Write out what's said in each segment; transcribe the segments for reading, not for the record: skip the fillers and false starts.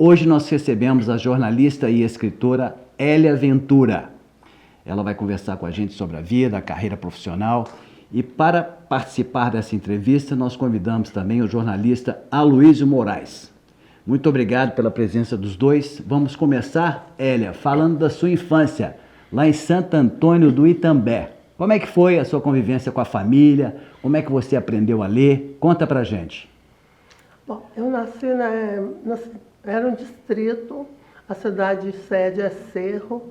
Hoje nós recebemos a jornalista e escritora Hélia Ventura. Ela vai conversar com a gente sobre a vida, a carreira profissional. E para participar dessa entrevista, nós convidamos também o jornalista Aloysio Moraes. Muito obrigado pela presença dos dois. Vamos começar, Hélia, falando da sua infância, lá em Santo Antônio do Itambé. Como é que foi a sua convivência com a família? Como é que você aprendeu a ler? Conta pra gente. Bom, eu nasci era um distrito, a cidade sede é Cerro,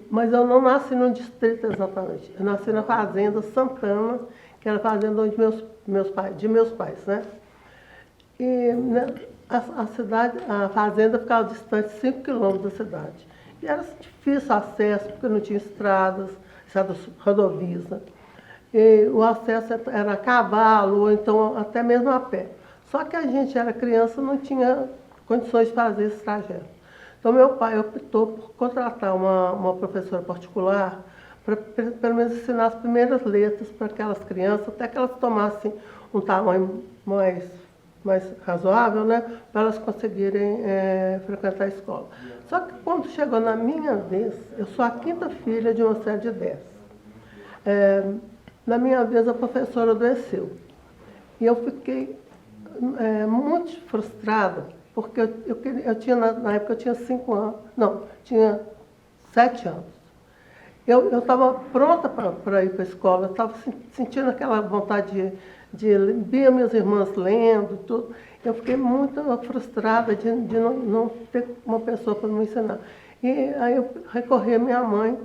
mas eu não nasci no distrito exatamente. Eu nasci na fazenda Santana, que era a fazenda onde de meus pais, né? E né, a fazenda ficava distante 5 quilômetros da cidade. E era difícil acesso, porque não tinha estradas rodovias, né? E o acesso era a cavalo, ou então até mesmo a pé. Só que a gente era criança, não tinha condições de fazer esse trajeto. Então meu pai optou por contratar uma professora particular para pelo menos ensinar as primeiras letras para aquelas crianças, até que elas tomassem um tamanho mais razoável, né, para elas conseguirem frequentar a escola. Só que quando chegou na minha vez, eu sou a quinta filha de uma série de 10. Na minha vez a professora adoeceu. E eu fiquei muito frustrada, porque eu tinha, na época eu tinha 5 anos, não, tinha 7 anos. Eu estava pronta para ir para a escola, eu estava sentindo aquela vontade de ver minhas irmãs lendo, tudo. Eu fiquei muito frustrada de não ter uma pessoa para me ensinar. E aí eu recorri à minha mãe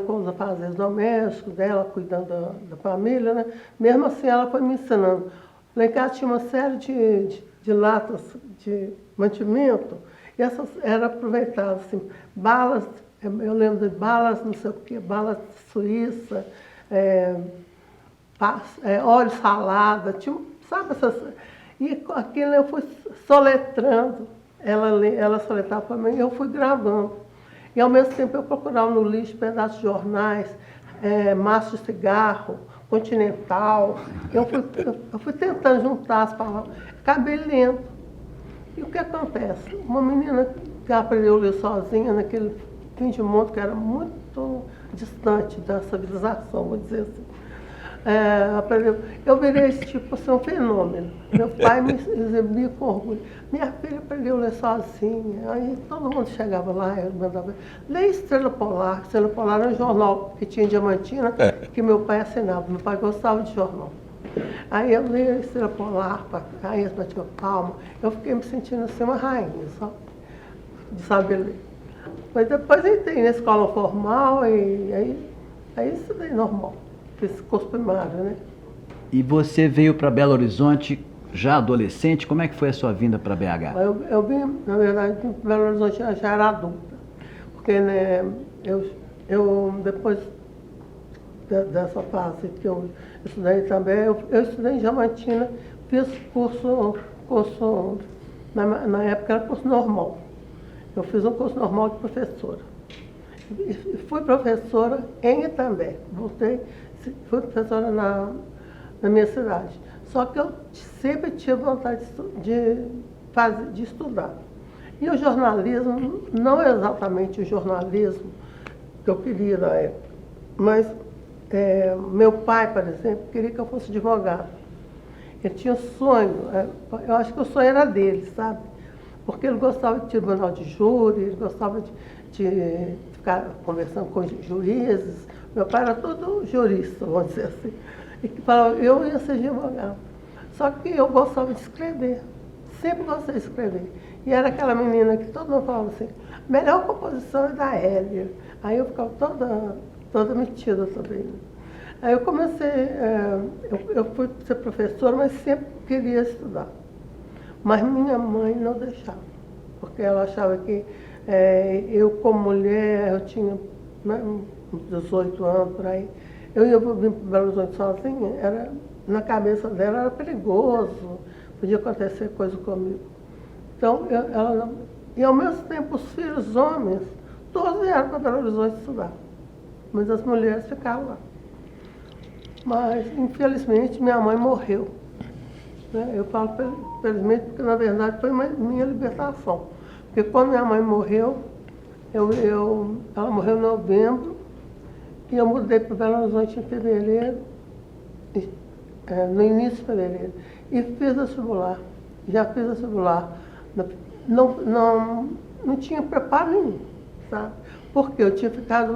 com os afazeres domésticos dela, cuidando da família, né? Mesmo assim ela foi me ensinando. Lá em casa tinha uma série de latas de mantimento, e essas eram aproveitadas, assim, balas, eu lembro de balas, não sei o quê, balas suíça, óleo salada, tinha, sabe essas... E aquilo eu fui soletrando, ela soletrava para mim, e eu fui gravando. E ao mesmo tempo eu procurava no lixo pedaços de jornais, maço de cigarro, Continental. Eu fui tentando juntar as palavras, acabei lendo. E o que acontece? Uma menina que aprendeu a ler sozinha naquele fim de mundo que era muito distante da civilização, vou dizer assim. Eu virei esse tipo assim, um fenômeno. Meu pai me exibia com orgulho. Minha filha aprendeu a ler sozinha. Aí todo mundo chegava lá, eu mandava ler Estrela Polar. Estrela Polar era um jornal que tinha em Diamantina, que meu pai assinava. Meu pai gostava de jornal. Aí eu lia Estrela Polar, aí eles batiam palma. Eu fiquei me sentindo assim uma rainha, só de saber ler. Mas depois eu entrei na escola formal e aí estudei normal. Fiz curso primário, né? E você veio para Belo Horizonte já adolescente? Como é que foi a sua vinda para BH? Eu vim, na verdade, para Belo Horizonte já era adulta. Porque, né, eu depois dessa fase que eu estudei também, eu estudei em Diamantina, fiz curso na época era curso normal. Eu fiz um curso normal de professora. E fui professora em Itambé. Fui professora na minha cidade. Só que eu sempre tive vontade de estudar. E o jornalismo, não é exatamente o jornalismo que eu queria na época, mas meu pai, por exemplo, queria que eu fosse advogado. Ele tinha sonho, eu acho que o sonho era dele, sabe? Porque ele gostava de tribunal de júri, ele gostava de ficar conversando com juízes. Meu pai era todo jurista, vamos dizer assim. E que falava, eu ia ser advogado. Só que eu gostava de escrever, sempre gostei de escrever. E era aquela menina que todo mundo falava assim, melhor composição é da Hélia. Aí eu ficava toda metida sobre ele. Aí eu comecei, eu fui ser professora, mas sempre queria estudar. Mas minha mãe não deixava, porque ela achava que eu, como mulher, eu tinha, né, uns 18 anos por aí, eu ia vir para Belo Horizonte sozinha, na cabeça dela era perigoso, podia acontecer coisa comigo. Então, e ao mesmo tempo os filhos homens, todos vieram para Belo Horizonte estudar, mas as mulheres ficaram lá. Mas, infelizmente, minha mãe morreu. né? Eu falo felizmente porque, na verdade, foi minha libertação. Porque quando minha mãe morreu, ela morreu em novembro, e eu mudei para Belo Horizonte em fevereiro, no início de fevereiro, e fiz vestibular. Já fiz vestibular. Não tinha preparo nenhum, sabe? Porque eu tinha ficado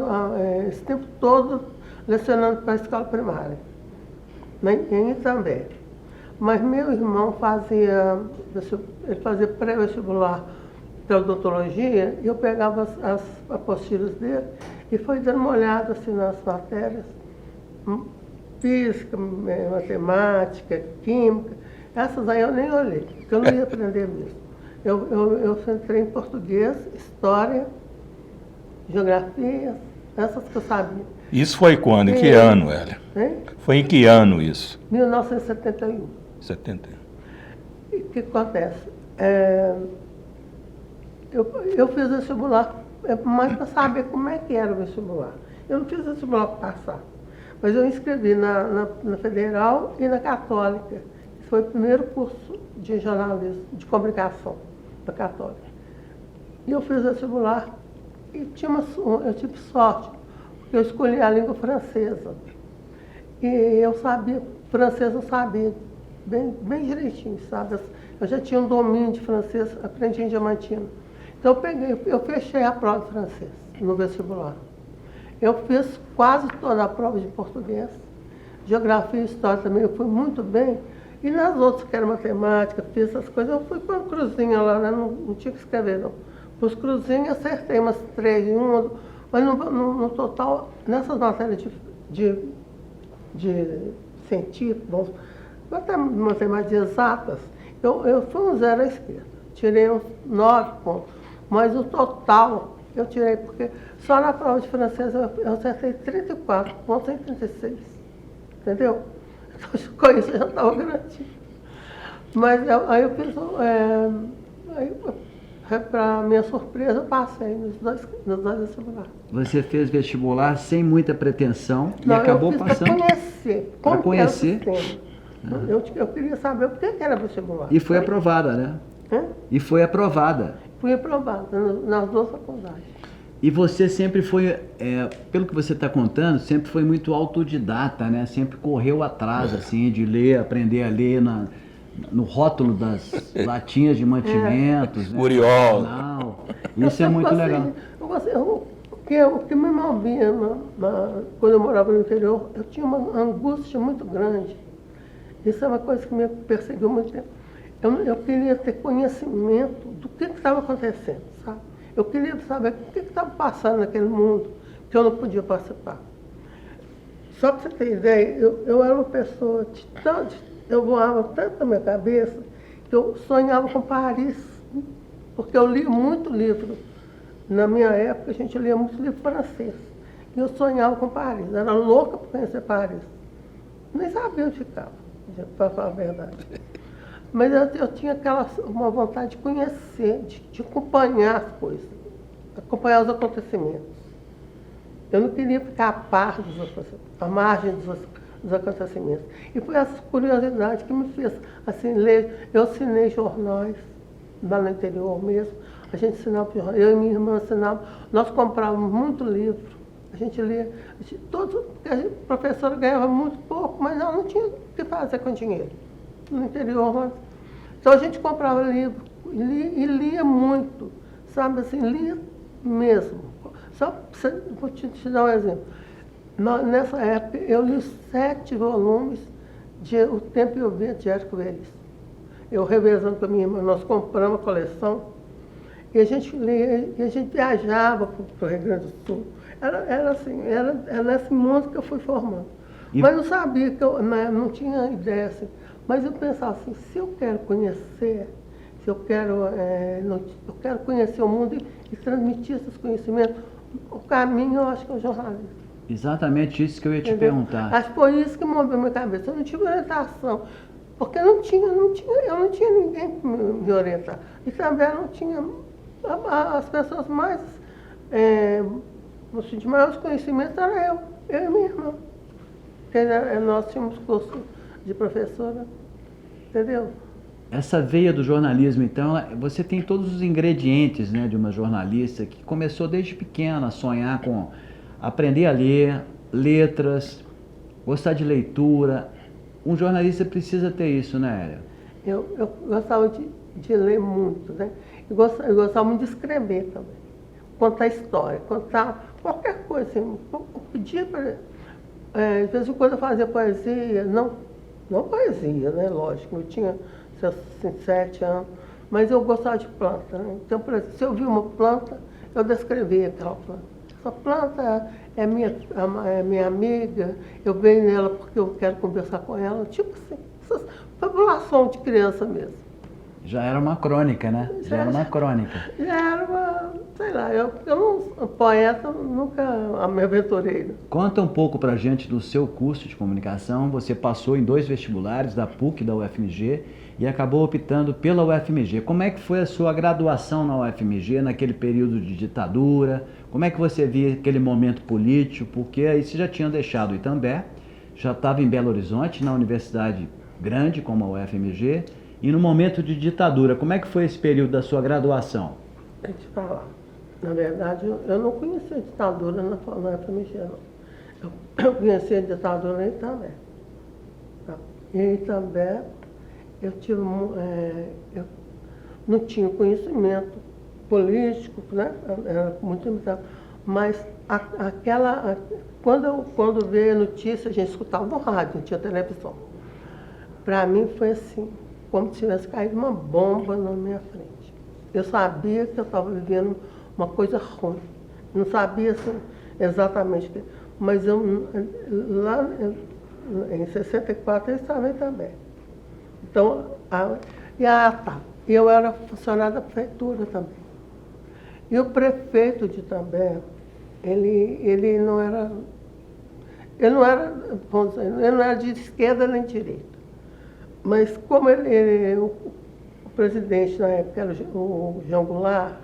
esse tempo todo lecionando para a escola primária, em Itambé. Mas meu irmão fazia pré-vestibular para odontologia, e eu pegava as apostilas dele e fui dando uma olhada assim, nas matérias, física, matemática, química. Essas aí eu nem olhei, porque eu não ia aprender mesmo. Eu entrei em português, história, geografia, essas que eu sabia. Isso foi quando? Em que ano, Hélia? Hein? Foi em que ano isso? 1971. 71. E o que acontece? Eu fiz vestibular mais para saber como é que era o vestibular. Eu não fiz vestibular para passar, mas eu inscrevi na Federal e na Católica. Foi o primeiro curso de jornalismo, de comunicação da Católica. E eu fiz vestibular e eu tive sorte, porque eu escolhi a língua francesa. E eu sabia, francês eu sabia bem direitinho, sabe? Eu já tinha um domínio de francês, aprendi em Diamantina. Então eu fechei a prova de francês no vestibular. Eu fiz quase toda a prova de português, geografia e história também eu fui muito bem. E nas outras, que era matemática, fiz essas coisas, eu fui com a cruzinha lá, né? Não tinha que escrever, não. Os cruzinhos acertei umas 3 em uma, mas no total, nessas matérias de científicos, até matemáticas exatas, eu fui um 0 à esquerda. Tirei uns 9 pontos, mas o total eu tirei, porque só na prova de francês eu acertei 34 pontos em 36, entendeu? Então, com isso eu já estava garantido. Mas aí eu fiz, para minha surpresa, eu passei nos dois vestibulares. Você fez vestibular sem muita pretensão e Não, acabou eu fiz passando. Para conhecer. conhecer. Eu queria saber o que era vestibular. E foi aprovada, né? Hã? E foi aprovada. Fui aprovada nas 2 faculdades. E você sempre foi, pelo que você está contando, sempre foi muito autodidata, né? Sempre correu atrás, assim, de ler, aprender a ler no rótulo das latinhas de mantimentos. Né? Curiosa. Isso é muito legal. O que me movia quando eu morava no interior, eu tinha uma angústia muito grande. Isso é uma coisa que me perseguiu muito tempo. Eu queria ter conhecimento do que estava acontecendo, sabe? Eu queria saber o que estava passando naquele mundo que eu não podia participar. Só para você ter ideia, eu era uma pessoa eu voava tanto na minha cabeça que eu sonhava com Paris, porque eu li muito livro. Na minha época, a gente lia muito livro francês. E eu sonhava com Paris, era louca para conhecer Paris. Nem sabia onde ficava, para falar a verdade. Mas eu tinha uma vontade de conhecer, de acompanhar as coisas, acompanhar os acontecimentos. Eu não queria ficar à margem dos acontecimentos. E foi essa curiosidade que me fez assim, ler. Eu assinei jornais lá no interior mesmo. A gente assinava jornais, eu e minha irmã assinávamos. Nós comprávamos muito livro. A gente lia. A professora ganhava muito pouco, mas ela não tinha o que fazer com dinheiro. No interior, mas... Então a gente comprava livro e lia muito, sabe assim, lia mesmo. Vou te dar um exemplo. Nessa época eu li 7 volumes de O Tempo e o Vento de Érico Veríssimo. Eu revezando com a minha irmã, nós compramos a coleção e a gente lia, e a gente viajava para o Rio Grande do Sul. Era assim, era nesse mundo que eu fui formando. Mas não sabia, não tinha ideia assim. Mas eu pensava assim, se eu quero conhecer, se eu quero conhecer o mundo e transmitir esses conhecimentos, o caminho eu acho que é o jornalismo. Exatamente isso que eu ia te Entendeu? perguntar. Acho que foi isso que moveu minha cabeça. Eu não tive orientação, porque eu não tinha ninguém para me orientar. E também não tinha as pessoas mais, de maiores conhecimentos era eu e minha irmã. Porque nós tínhamos curso de professora, entendeu? Essa veia do jornalismo, então, você tem todos os ingredientes, né, de uma jornalista que começou desde pequena a sonhar com aprender a ler, letras, gostar de leitura. Um jornalista precisa ter isso, né, Hélia? Eu gostava de ler muito, né? Eu gostava muito de escrever também. Contar história, contar qualquer coisa, assim. Eu pedia para... de vez em quando eu fazia poesia, não poesia, né? Lógico, eu tinha assim, 7 anos, mas eu gostava de planta, né? Então, por exemplo, se eu via uma planta, eu descrevia aquela planta. Essa planta é minha amiga, eu venho nela porque eu quero conversar com ela, tipo assim, essa população de criança mesmo. Já era uma crônica, né? Já era uma crônica. Já era uma, sei lá, eu não, poeta nunca me aventurei. Conta um pouco pra gente do seu curso de comunicação. Você passou em 2 vestibulares, da PUC e da UFMG, e acabou optando pela UFMG. Como é que foi a sua graduação na UFMG, naquele período de ditadura? Como é que você via aquele momento político? Porque aí você já tinha deixado o Itambé, já estava em Belo Horizonte, na universidade grande como a UFMG, e no momento de ditadura, como é que foi esse período da sua graduação? Deixa eu te falar. Na verdade, eu não conhecia a ditadura na UFMG, não. Eu conhecia a ditadura em Itambé. Em Itambé, eu não tinha conhecimento político, né? Era muito limitado. Mas quando veio a notícia, a gente escutava no rádio, não tinha televisão. Para mim foi assim, como se tivesse caído uma bomba na minha frente. Eu sabia que eu estava vivendo uma coisa ruim. Não sabia assim, exatamente, mas lá em 64 eu estava também. Então, eu era funcionária da prefeitura também. E o prefeito de Itambé, ele não era, vamos dizer, ele não era de esquerda nem de direita. Mas como o presidente na época era o João Goulart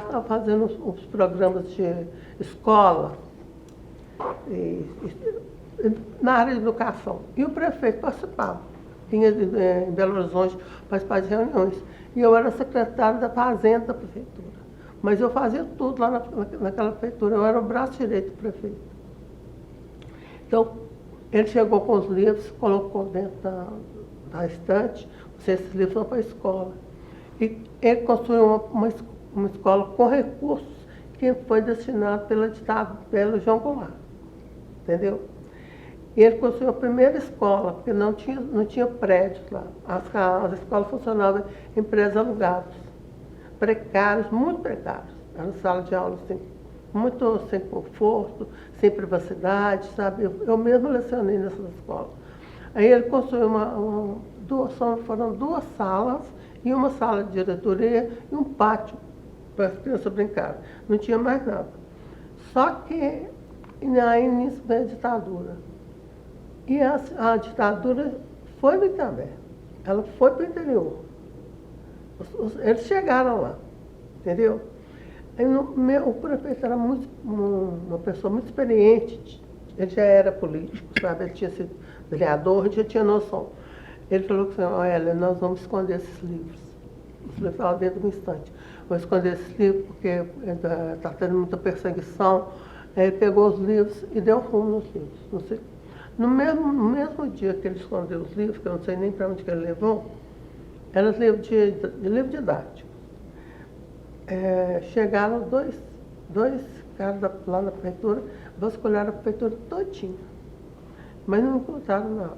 estava fazendo uns programas de escola na área de educação. E o prefeito participava. Vinha em Belo Horizonte participar de reuniões. E eu era secretária da Fazenda da prefeitura. Mas eu fazia tudo lá naquela prefeitura. Eu era o braço direito do prefeito. Então, ele chegou com os livros, colocou dentro da estante, esses livros vão para a escola. E ele construiu uma escola com recursos que foi destinado pelo João Goulart. Entendeu? E ele construiu a primeira escola, porque não tinha prédios lá. As escolas funcionavam em prédios alugados. Precários, muito precários. Era sala de aula assim, muito sem conforto, sem privacidade, sabe? Eu mesmo lecionei nessas escolas. Aí ele construiu foram 2 salas e uma sala de diretoria e um pátio para as crianças brincarem. Não tinha mais nada. Só que aí nisso veio a ditadura. E a ditadura foi no Itambé. Ela foi para o interior. Eles chegaram lá, entendeu? Aí o prefeito era uma pessoa muito experiente, ele já era político, sabe? Ele tinha sido vereador, ele já tinha noção. Ele falou assim, olha, nós vamos esconder esses livros. Os livros estavam dentro do instante. Vou esconder esses livros porque está tendo muita perseguição. Aí ele pegou os livros e deu rumo nos livros. Não sei. No mesmo dia que ele escondeu os livros, que eu não sei nem para onde que ele levou, eram livro didático. Chegaram dois caras lá na prefeitura, vasculharam a prefeitura todinha, mas não encontraram nada.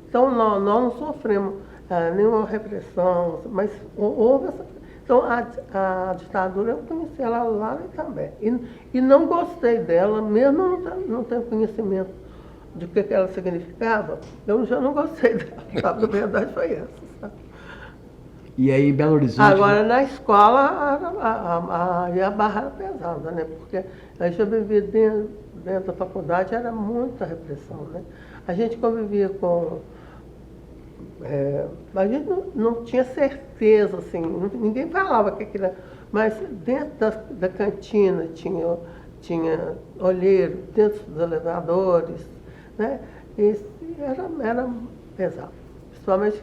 Então, nós não sofremos nenhuma repressão, mas houve essa... Então, a ditadura, eu conheci ela lá também. E não gostei dela, mesmo não tendo conhecimento de que ela significava, eu já não gostei dela, sabe? A verdade foi essa, sabe? E aí em Belo Horizonte... Agora, na escola, a barra era pesada, né? Porque a gente vivia dentro da faculdade, era muita repressão, né? A gente convivia com... a gente não tinha certeza, assim, ninguém falava que aquilo era... Mas dentro da cantina tinha olheiro, dentro dos elevadores, né? E era pesado. principalmente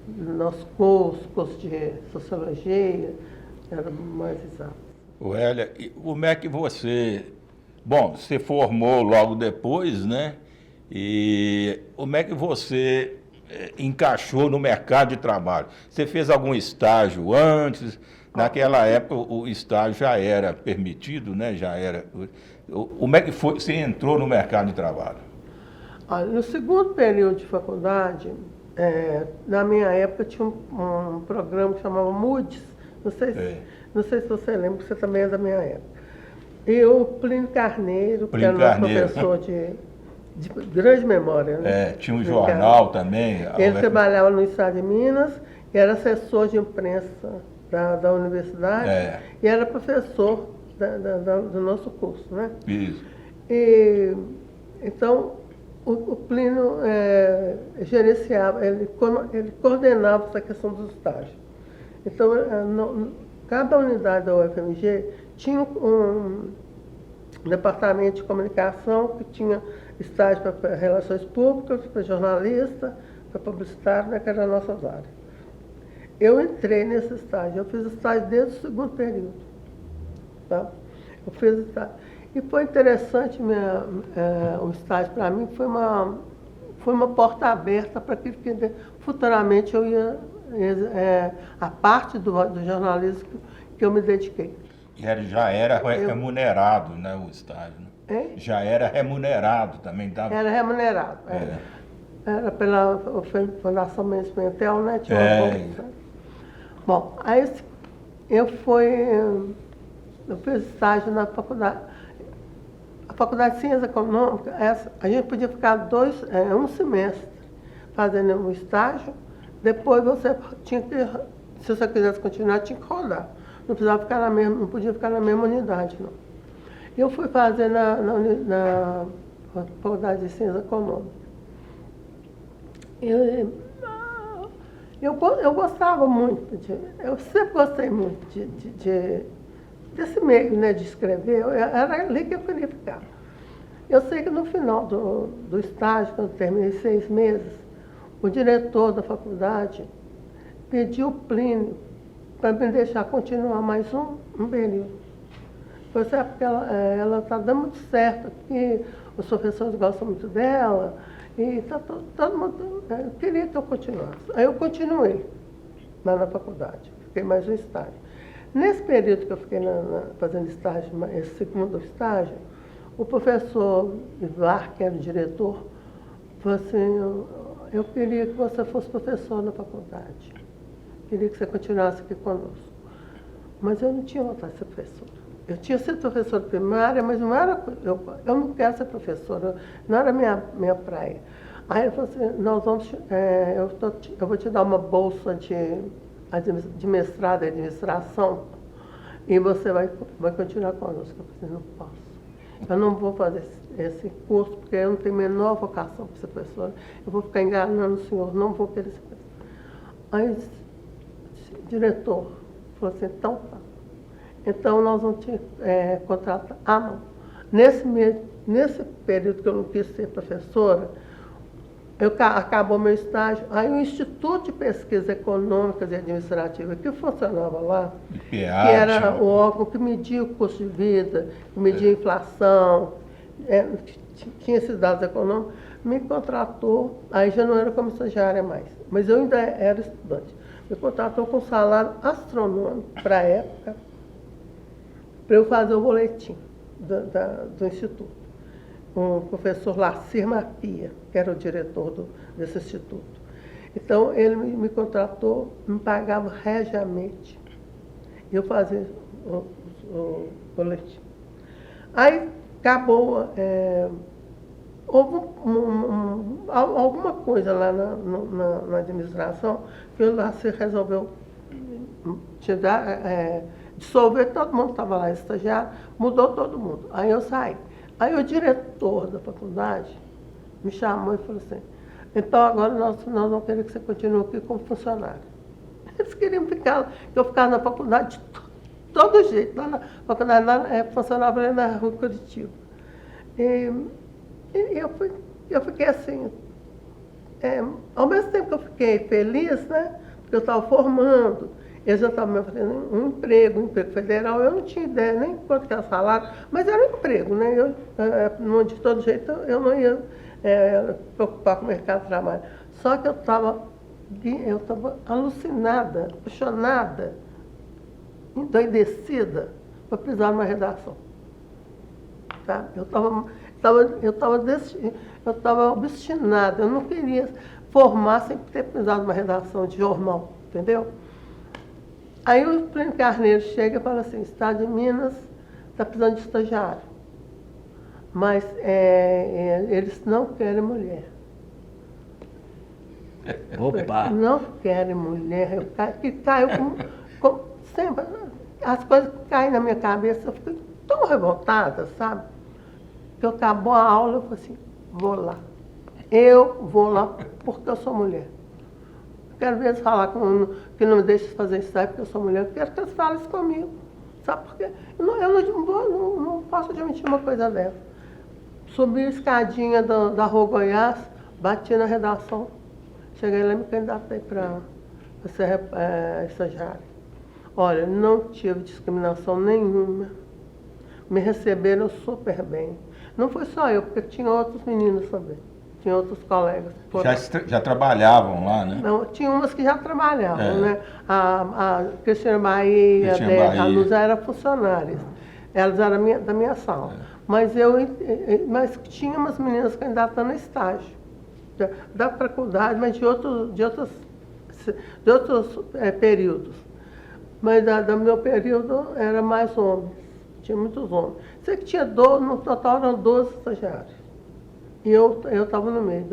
no nosso curso de sociologia, era mais exato. Hélia, e como é que você... Bom, você formou logo depois, né? E como é que você encaixou no mercado de trabalho? Você fez algum estágio antes? Naquela época o estágio já era permitido, né? Já era... Como é que foi que você entrou no mercado de trabalho? Olha, no segundo período de faculdade, na minha época tinha um programa que chamava MUDES, não sei se você lembra, porque você também é da minha época. E o Plínio Carneiro, que era nosso professor de grande memória, né? Tinha um jornal também. Ele trabalhava no Estado de Minas, e era assessor de imprensa da universidade, e era professor do nosso curso, né? Isso. E, então, o Plínio gerenciava, ele coordenava essa questão dos estágios. Então, cada unidade da UFMG tinha um departamento de comunicação que tinha estágio para relações públicas, para jornalista, para publicitário, né, que eram as nossas áreas. Eu entrei nesse estágio, eu fiz estágio desde o segundo período. Tá? Eu fiz estágio. E foi interessante o estágio para mim, foi uma porta aberta para aquilo que futuramente eu ia, a parte do jornalismo que eu me dediquei. E já era remunerado, né, o estágio, né? Já era remunerado também. Era remunerado. Era pela Fundação Mendes Pimentel, né? Tinha uma bolsa. Bom, aí eu fiz estágio na faculdade. A Faculdade de Ciências Econômicas, a gente podia ficar um semestre fazendo um estágio, depois você tinha que, se você quisesse continuar, tinha que rodar. Não podia ficar na mesma unidade, não. Eu fui fazer na Faculdade de Ciências Econômicas. Eu gostava muito, eu sempre gostei muito desse meio, né, de escrever, era ali que eu queria ficar. Eu sei que no final do estágio, quando eu terminei 6 meses, o diretor da faculdade pediu o Plínio para me deixar continuar mais um período. Porque ela está dando muito certo aqui, os professores gostam muito dela, e todo mundo queria que eu continuasse. Aí eu continuei lá na faculdade, fiquei mais um estágio. Nesse período que eu fiquei fazendo estágio, esse segundo estágio, o professor Ivar, que era o diretor, falou assim, eu queria que você fosse professor na faculdade. Queria que você continuasse aqui conosco. Mas eu não tinha vontade de ser professora. Eu tinha sido professora primária, mas não era, eu não quero ser professora, não era minha praia. Aí ele falou assim, eu vou te dar uma bolsa de mestrado em administração e você vai continuar conosco. Eu falei, não posso. Eu não vou fazer esse curso porque eu não tenho a menor vocação para ser professora. Eu vou ficar enganando o senhor, não vou querer ser professora. Aí o diretor falou assim, então tá. Então nós vamos te contratar. Ah, não. Nesse período que eu não quis ser professora, acabou meu estágio, aí o Instituto de Pesquisas Econômicas e Administrativas, que funcionava lá, que era o órgão que media o custo de vida, que media a inflação, tinha esses dados econômicos, me contratou, aí já não era como estagiária mais, mas eu ainda era estudante. Me contratou com um salário astronômico para a época, para eu fazer o boletim do Instituto. O professor Lacir Mapia, que era o diretor desse instituto. Então, ele me contratou, me pagava regiamente. Eu fazia o boletim. Aí, acabou, houve alguma coisa lá na administração que o Lacir resolveu dissolver, todo mundo estava lá estagiário, mudou todo mundo. Aí eu saí. Aí o diretor da faculdade me chamou e falou assim, então agora nós vamos querer que você continue aqui como funcionário. Eles queriam que eu ficasse na faculdade de todo jeito. Lá na faculdade funcionava ali na Rua Curitiba. E eu fiquei assim, ao mesmo tempo que eu fiquei feliz, né? Porque eu estava formando, eu já estava me oferecendo um emprego federal, eu não tinha ideia nem quanto que era salário, mas era um emprego, né? De todo jeito eu não ia preocupar com o mercado de trabalho. Só que eu estava alucinada, apaixonada, endoidecida para precisar de uma redação. Tá? Eu estava obstinada, eu não queria formar sem ter precisado de uma redação de jornal, entendeu? Aí o Plínio Carneiro chega e fala assim, Estado de Minas está precisando de estagiário, mas eles não querem mulher. Opa! Não querem mulher, que caiu sempre, as coisas caem na minha cabeça, eu fico tão revoltada, sabe? Que acabou a aula, eu falei assim, eu vou lá porque eu sou mulher. Eu quero ver eles falar que não me deixa fazer estágio porque eu sou mulher, eu quero que eles falem isso comigo, sabe por quê? Eu não posso admitir uma coisa dessa. Subi a escadinha da Rua Goiás, bati na redação, cheguei lá e me candidatei para ser estagiária. Olha, não tive discriminação nenhuma, me receberam super bem. Não foi só eu, porque tinha outros meninos também, tinha outros colegas. Já trabalhavam lá, né? Não, tinha umas que já trabalhavam, né? A Cristina Bahia, a Luz eram funcionárias, elas eram da minha sala. Mas tinha umas meninas candidatando a estágio, da faculdade, mas de outros períodos. Mas do meu período era mais homens, tinha muitos homens. Sei que tinha no total eram 12 estagiários. E eu estava no meio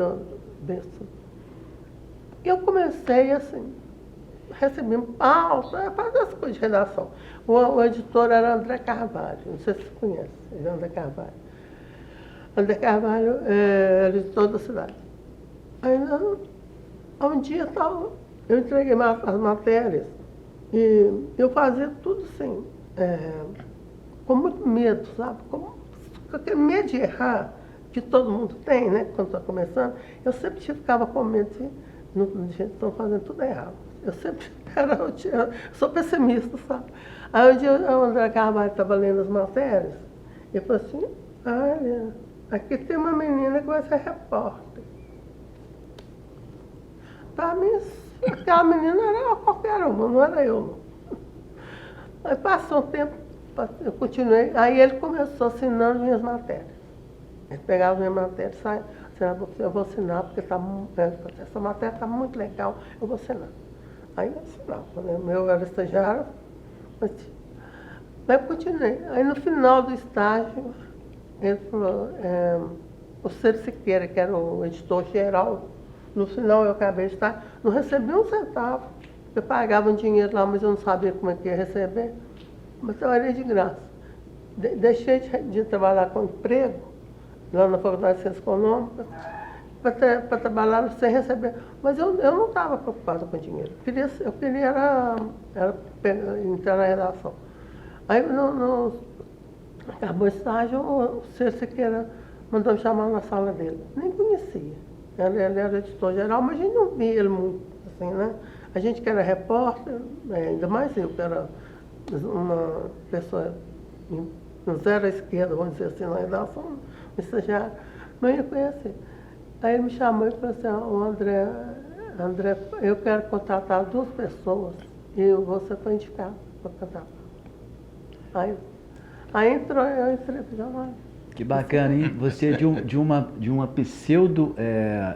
desse. Eu comecei assim, recebi pauta, fazer as coisas de redação. O editor era André Carvalho, não sei se você conhece, ele é André Carvalho. André Carvalho era editor da cidade. Aí um dia eu entreguei as matérias e eu fazia tudo assim, com muito medo, sabe? Com aquele medo de errar, que todo mundo tem, né? Quando está começando, eu sempre ficava com medo de estão fazendo tudo errado. Eu sempre sou pessimista, sabe? Aí um dia o André Carvalho estava lendo as matérias, e falou assim, olha, aqui tem uma menina que vai ser repórter. Para mim, aquela menina era qualquer uma, não era eu. Aí passou um tempo, eu continuei, aí ele começou assinando minhas matérias. Ele pegava minhas matérias e saia, eu vou assinar, porque essa matéria está muito legal, eu vou assinar. Aí eu assinava, né? Eu era estagiário, mas eu continuei. Aí no final do estágio, ele falou, o Ciro Siqueira, que era o editor-geral, no final eu acabei de estar, não recebi um centavo. Eu pagava um dinheiro lá, mas eu não sabia como é que ia receber. Mas trabalhei de graça. Deixei de trabalhar com emprego, lá na Faculdade de Ciências Econômicas, para trabalhar sem receber. Mas eu não estava preocupada com dinheiro. Eu queria era entrar na redação. Aí, acabou o estágio, o Ciro Siqueira mandou me chamar na sala dele. Nem conhecia. Ele era editor-geral, mas a gente não via ele muito, assim, né? A gente que era repórter, ainda mais eu, que era uma pessoa zero à esquerda, vamos dizer assim, na redação, um estagiário, não ia conhecer. Aí ele me chamou e falou assim, André, eu quero contratar 2 pessoas e você foi indicado para contratar. Aí entrou, eu entrei para o jornal. Que bacana, hein? Você de uma pseudo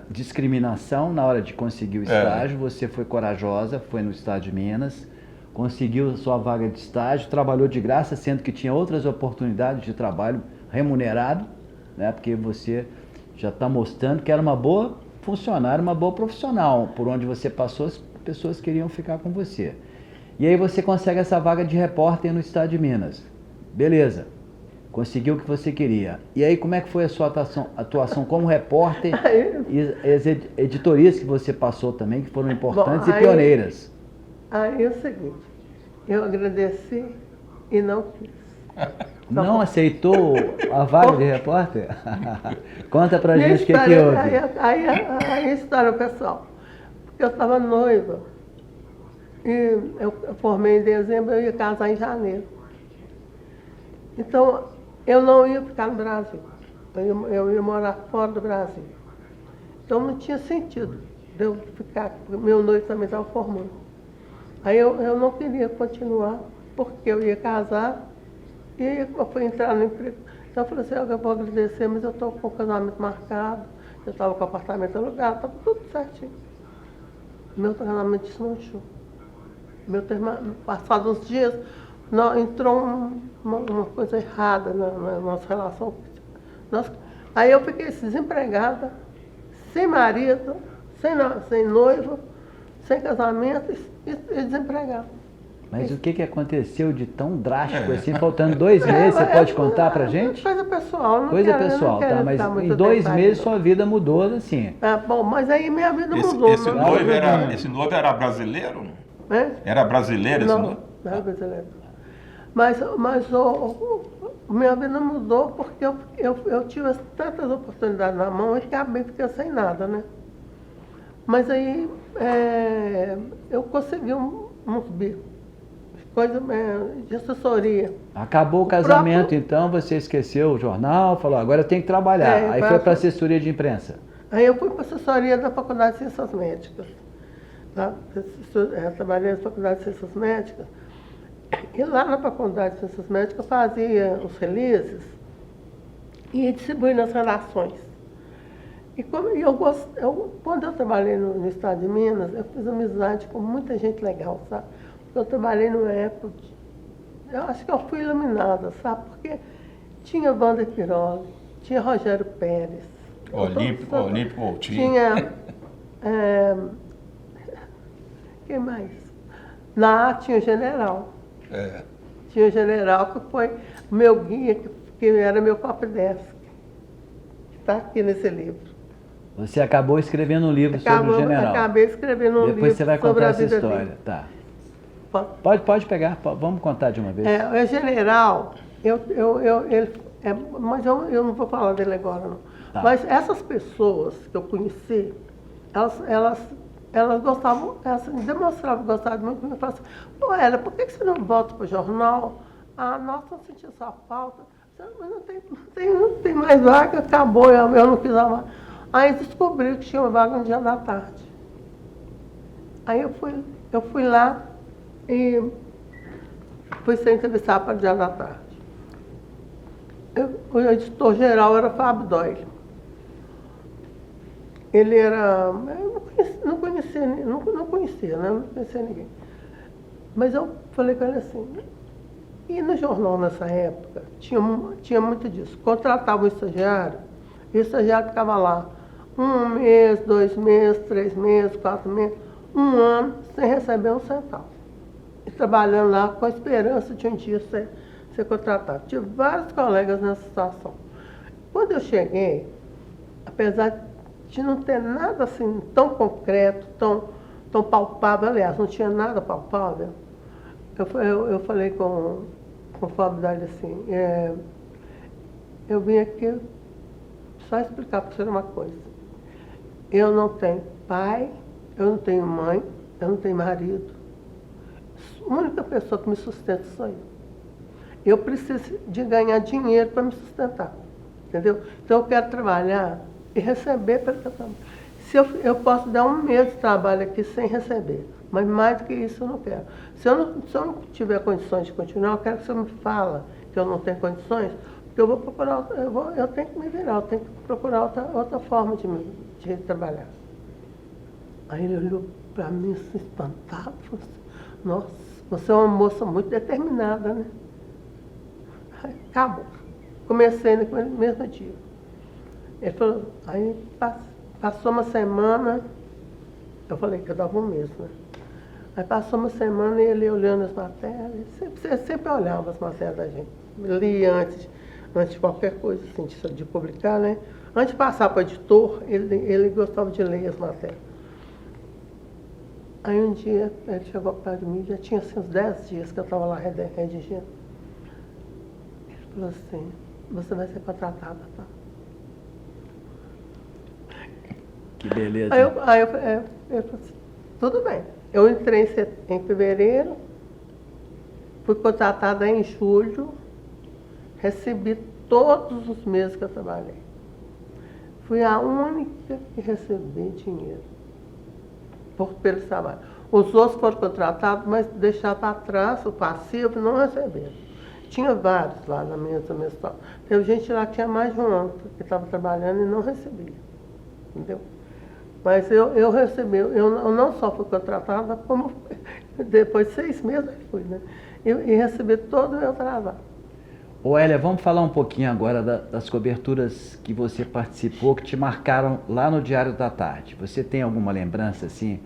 discriminação na hora de conseguir o estágio, você foi corajosa, foi no Estado de Minas, conseguiu a sua vaga de estágio, trabalhou de graça, sendo que tinha outras oportunidades de trabalho remunerado, né? Porque você já está mostrando que era uma boa funcionária, uma boa profissional. Por onde você passou, as pessoas queriam ficar com você. E aí você consegue essa vaga de repórter no Estado de Minas. Beleza. Conseguiu o que você queria. E aí, como é que foi a sua atuação como repórter e as editorias que você passou também, que foram importantes e pioneiras? Aí é o seguinte, eu agradeci e não quis. Não aceitou a vaga de repórter? Conta pra gente o que houve. Aí a história, pessoal. Porque eu estava noiva. E eu formei em dezembro, eu ia casar em janeiro. Então, eu não ia ficar no Brasil. Eu ia morar fora do Brasil. Então, não tinha sentido de eu ficar, porque meu noivo também estava formando. Aí eu não queria continuar, porque eu ia casar e eu fui entrar no emprego. Então, eu falei assim, eu vou agradecer, mas eu estou com o casamento marcado, eu estava com o apartamento alugado, estava tudo certinho. Meu casamento desmanchou. Passados uns dias, entrou uma coisa errada na nossa relação. Aí eu fiquei desempregada, sem marido, sem noivo, sem casamento e desempregada. Mas o que aconteceu de tão drástico assim, faltando 2 meses? Você pode contar pra gente? Coisa pessoal. Coisa pessoal, tá? Mas em 2 meses sua vida mudou assim. Bom, mas aí minha vida mudou. Esse noivo era brasileiro? É? Era brasileiro esse noivo? Não era brasileiro. Mas minha vida mudou porque eu tive tantas oportunidades na mão e acabei ficando sem nada, né? Mas aí eu consegui uns bicos, coisa de assessoria. Acabou o casamento, então você esqueceu o jornal, falou, agora eu tenho que trabalhar. Aí foi para assessoria de imprensa. Aí eu fui para a assessoria da Faculdade de Ciências Médicas. Tá? Trabalhei na Faculdade de Ciências Médicas. E lá na Faculdade de Ciências Médicas eu fazia os releases e ia distribuindo as redações. E quando eu trabalhei no estado de Minas, eu fiz amizade com muita gente legal, sabe? Eu trabalhei numa época, eu acho que eu fui iluminada, sabe? Porque tinha Wander Piroli, tinha Rogério Pérez. Olímpio Coutinho. Tinha... quem mais? Lá tinha o General. Tinha o General que foi meu guia, que era meu copydesk. Que está aqui nesse livro. Você acabou escrevendo um livro sobre o General. Acabei escrevendo um livro. Depois você vai contar essa história. Dele. Tá. Pode pegar, vamos contar de uma vez. O General, mas eu não vou falar dele agora, não. Tá. Mas essas pessoas que eu conheci, elas gostavam, elas demonstravam gostar muito de mim. Falavam assim, Noélia, por que você não volta para o jornal? Nossa, eu senti sua falta. Mas não tem mais vaga, acabou, eu não quis mais. Aí descobri que tinha uma vaga no Dia da Tarde. Aí eu fui lá e fui ser entrevistada para o Dia da Tarde. O editor-geral era Fábio Doyle. Ele era... Eu não conhecia ninguém. Mas eu falei com ele assim... E no jornal, nessa época, tinha muito disso. Contratava um estagiário, e o estagiário ficava lá 1 mês, 2 meses, 3 meses, 4 meses, 1 ano, sem receber um centavo. E trabalhando lá com a esperança de um dia ser contratado. Tive vários colegas nessa situação. Quando eu cheguei, apesar de não ter nada assim tão concreto, tão palpável, aliás, não tinha nada palpável, eu falei com o Fábio Dali assim, eu vim aqui só explicar para você uma coisa. Eu não tenho pai, eu não tenho mãe, eu não tenho marido. A única pessoa que me sustenta sou eu. Eu preciso de ganhar dinheiro para me sustentar, entendeu? Então eu quero trabalhar e receber pelo trabalho. Se eu posso dar 1 mês de trabalho aqui sem receber, mas mais do que isso eu não quero. Se eu não tiver condições de continuar, eu quero que você me fala que eu não tenho condições, porque eu vou procurar, eu tenho que me virar, eu tenho que procurar outra forma de trabalhar. Aí ele olhou para mim assim, espantado, falou assim, nossa, você é uma moça muito determinada, né? Aí, acabou. Comecei no mesmo dia. Ele falou, aí passou uma semana, eu falei que eu dava 1 mês, né? Aí passou uma semana e ele olhando as matérias, sempre olhava as matérias da gente. Lia antes de qualquer coisa assim, de publicar, né? Antes de passar para o editor, ele gostava de ler as matérias. Aí um dia ele chegou perto de mim, já tinha assim, uns 10 dias que eu estava lá redigindo. Ele Falou assim, você vai ser contratada, tá? Que beleza. Aí eu falei assim, tudo bem. Eu entrei em fevereiro, fui contratada em julho, recebi todos os meses que eu trabalhei. Fui a única que recebi dinheiro pelo trabalho. Os outros foram contratados, mas deixaram para trás o passivo e não receberam. Tinha vários lá na minha história. Teve gente lá que tinha mais de um ano que estava trabalhando e não recebia. Entendeu? Mas eu recebi, eu não só fui contratada, como depois de 6 meses eu fui, né? E recebi todo o meu trabalho. Ô Hélia, vamos falar um pouquinho agora das coberturas que você participou, que te marcaram lá no Diário da Tarde. Você tem alguma lembrança, assim,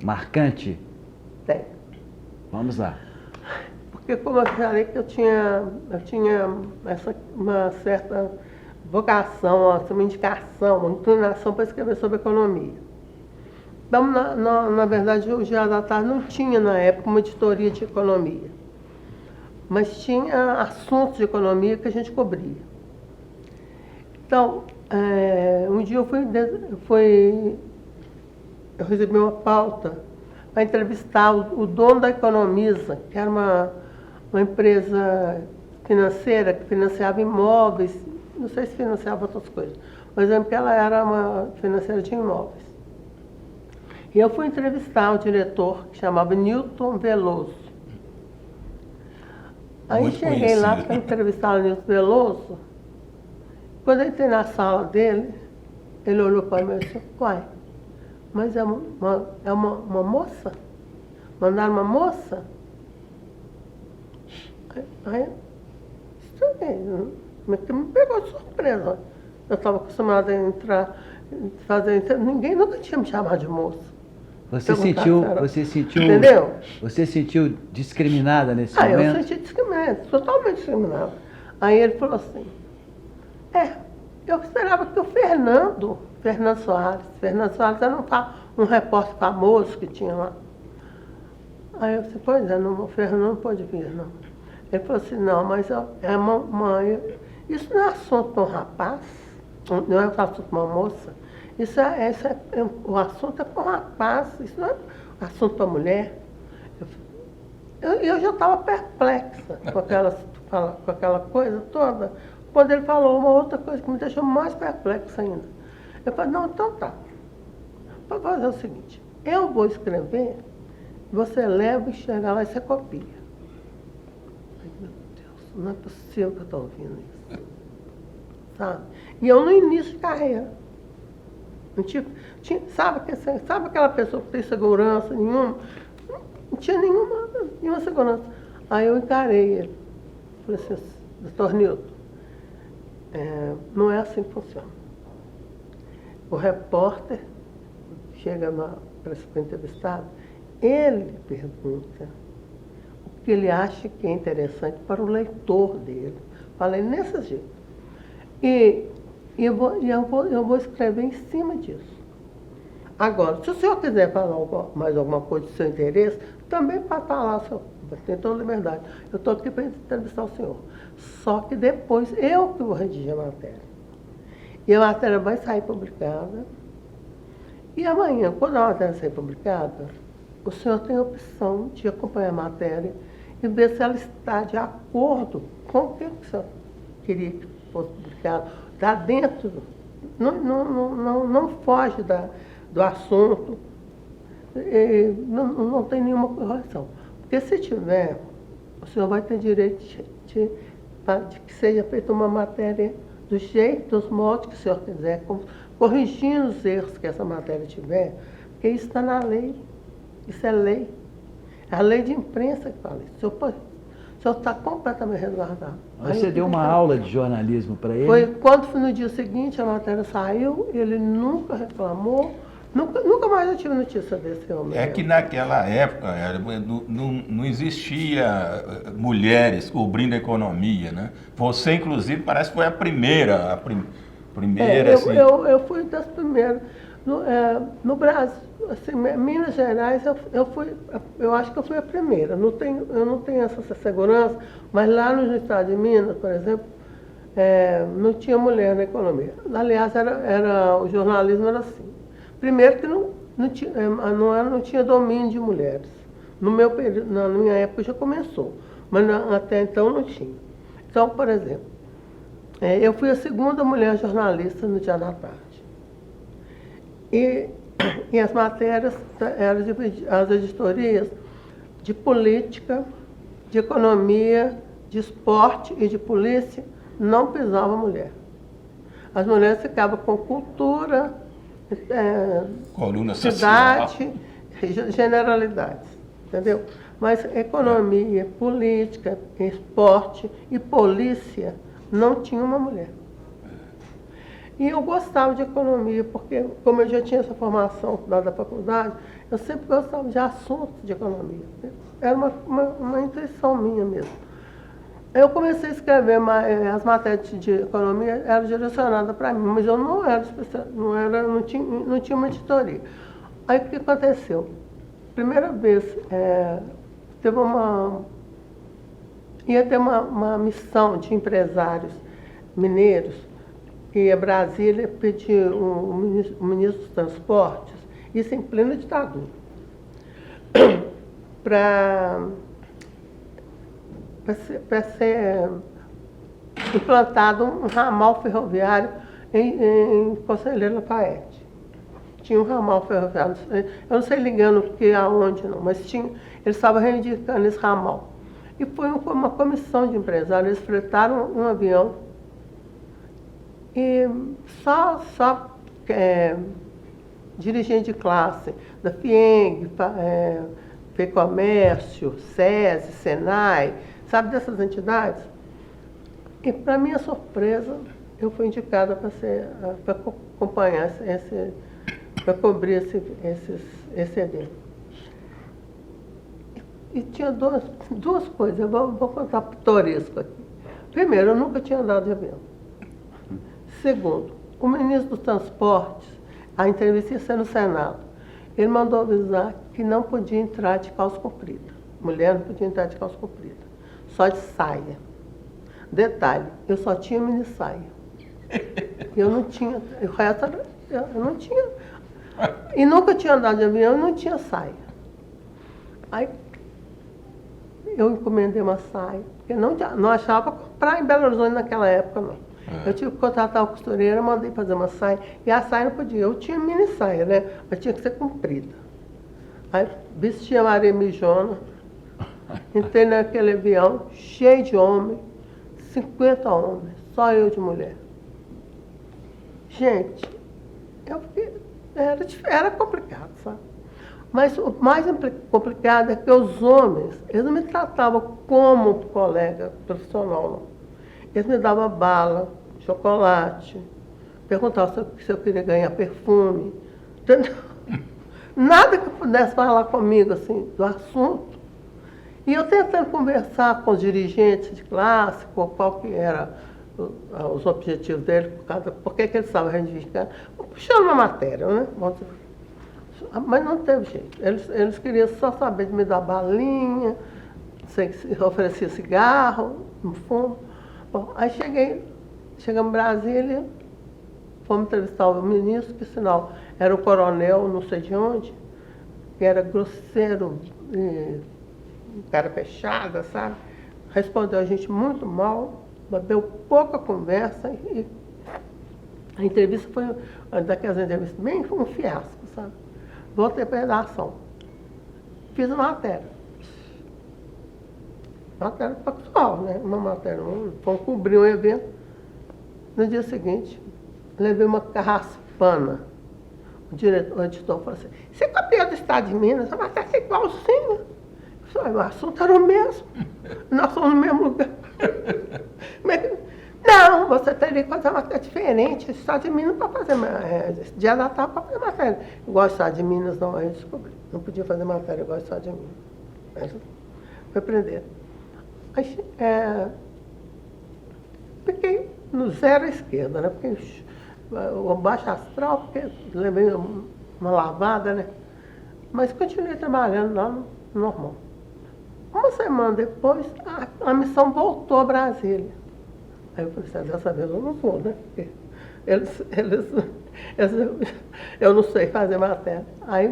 marcante? Tem. Vamos lá. Porque como eu falei que eu tinha uma certa vocação, uma indicação, uma inclinação para escrever sobre economia. Então, na verdade, o Diário da Tarde não tinha, na época, uma editoria de economia. Mas tinha assuntos de economia que a gente cobria. Então, um dia eu recebi uma pauta para entrevistar o dono da Economiza, que era uma empresa financeira que financiava imóveis, não sei se financiava outras coisas, mas lembro que ela era uma financeira de imóveis. E eu fui entrevistar o diretor, que chamava Newton Veloso. Aí Muito cheguei conhecido. lá para entrevistar o Nilson Veloso. Quando eu entrei na sala dele, ele olhou para mim e disse, uai, mas é uma moça? Mandaram uma moça? Aí estranhei, mas que me pegou de surpresa. Eu estava acostumada a entrar, ninguém nunca tinha me chamado de moça. Você sentiu, entendeu? Você sentiu discriminada nesse Eu momento? senti discriminado, totalmente discriminado. Aí ele falou assim, eu esperava que o Fernando Soares era um repórter famoso que tinha lá. Aí eu disse, pois é, o Fernando não pode vir, não. Ele falou assim, não, mas isso não é assunto para um rapaz, não é assunto para uma moça. O assunto é para um rapaz, isso não é assunto para mulher. Eu já estava perplexa com aquela coisa toda, quando ele falou uma outra coisa que me deixou mais perplexa ainda. Eu falei, não, então tá. Para fazer o seguinte, eu vou escrever, você leva e chega lá e você copia. Ai, meu Deus, não é possível que eu estou ouvindo isso. Sabe? E eu no início de carreira. Sabe aquela pessoa que tem segurança nenhuma? Não tinha nenhuma segurança. Aí eu encarei ele. Falei assim, doutor Nilton, não é assim que funciona. O repórter chega para ser entrevistado, ele pergunta o que ele acha que é interessante para o leitor dele. Falei nesse jeito. E eu vou escrever em cima disso. Agora, se o senhor quiser falar mais alguma coisa do seu interesse, também pode falar, senhor, tem toda a liberdade. Eu estou aqui para entrevistar o senhor. Só que depois eu que vou redigir a matéria. E a matéria vai sair publicada. E amanhã, quando a matéria sair publicada, o senhor tem a opção de acompanhar a matéria e ver se ela está de acordo com o que o senhor queria que fosse publicado. Está dentro, não foge do assunto, não tem nenhuma correção. Porque se tiver, o senhor vai ter direito de que seja feita uma matéria do jeito, dos modos que o senhor quiser, corrigindo os erros que essa matéria tiver, porque isso está na lei, isso é lei. É a lei de imprensa que fala isso. O senhor está completamente resguardado. Você deu uma aula de jornalismo para ele? Foi quando foi no dia seguinte, a matéria saiu, ele nunca reclamou, nunca mais eu tive notícia desse homem. É que naquela época não existia mulheres cobrindo a economia, né? Você, inclusive, parece que foi a primeira. Assim. Eu fui das primeiras. No Brasil, assim, Minas Gerais, eu acho que eu fui a primeira. Eu não tenho essa segurança, mas lá no estado de Minas, por exemplo, não tinha mulher na economia. Aliás, o jornalismo era assim. Primeiro que não tinha domínio de mulheres. No meu período, na minha época já começou, mas até então não tinha. Então, por exemplo, eu fui a segunda mulher jornalista no Dia da Tarde. E as matérias eram as editorias de política, de economia, de esporte e de polícia, não pisava mulher. As mulheres ficavam com cultura, Coluna cidade, generalidades, entendeu? Mas economia, política, esporte e polícia não tinha uma mulher. E eu gostava de economia, porque como eu já tinha essa formação da faculdade, eu sempre gostava de assuntos de economia. Era uma intuição minha mesmo. Eu comecei a escrever, as matérias de economia eram direcionadas para mim, mas eu não era especial, não tinha uma editoria. Aí o que aconteceu? Primeira vez, ia ter uma missão de empresários mineiros, que a Brasília pediu o ministro dos Transportes, isso em plena ditadura, para ser implantado um ramal ferroviário em Conselheiro Lafayette. Tinha um ramal ferroviário, eu não sei ligando aonde não, mas eles estavam reivindicando esse ramal. E foi uma comissão de empresários, eles fretaram um avião e só dirigente de classe da FIENG, FEComércio, SESI, SENAI, sabe, dessas entidades? E, para minha surpresa, eu fui indicada para acompanhar para cobrir esse evento. E tinha duas coisas, eu vou contar pitoresco aqui. Primeiro, eu nunca tinha andado de avião. Segundo, o ministro dos Transportes, a entrevista ia ser no Senado, ele mandou avisar que não podia entrar de calça comprida. Mulher não podia entrar de calça comprida, só de saia. Detalhe, eu só tinha mini saia. Eu não tinha, o resto eu não tinha. E nunca tinha andado de avião, eu não tinha saia. Aí eu encomendei uma saia, porque não achava comprar em Belo Horizonte naquela época, não. Eu tive que contratar uma costureira, mandei fazer uma saia, e a saia não podia. Eu tinha mini saia, né? Mas tinha que ser comprida. Aí vesti a Maria Mijona, entrei naquele avião, cheio de homens, 50 homens, só eu de mulher. Gente, era complicado, sabe? Mas o mais complicado é que os homens, eles não me tratavam como colega profissional, não. Eles me davam bala, chocolate, perguntavam se eu queria ganhar perfume, entendeu? Nada que pudesse falar comigo, assim, do assunto. E eu tentando conversar com os dirigentes de classe, qual que era os objetivos deles, por que eles estavam reivindicando, puxando uma matéria, né? Mas não teve jeito. Eles queriam só saber de me dar balinha, oferecia cigarro, no fundo. Bom, aí chegamos em Brasília, fomos entrevistar o ministro, que sinal era o coronel, não sei de onde, que era grosseiro, cara fechada, sabe? Respondeu a gente muito mal, mas deu pouca conversa e a entrevista foi daquelas entrevistas bem um fiasco, sabe? Voltei para a redação. Fiz uma matéria. Matéria factual, né? Uma matéria. Vamos cobrir um evento. No dia seguinte, levei uma carraspana. O editor falou assim, você copiou do Estado de Minas, a matéria é igualzinha. Eu falei, o assunto era o mesmo. Nós somos no mesmo lugar. Não, você teria que fazer uma matéria diferente. O Estado de Minas não pode fazer Dia da Tarde para fazer matéria. Igual o Estado de Minas, não, aí eu descobri. Não podia fazer matéria igual o Estado de Minas. Mas foi prender. Fiquei no zero à esquerda, né? Porque o baixo astral, porque levei uma lavada, né? Mas continuei trabalhando lá no normal. Uma semana depois, a missão voltou a Brasília. Aí eu falei assim, dessa vez eu não vou, né? Porque eu não sei fazer matéria. Aí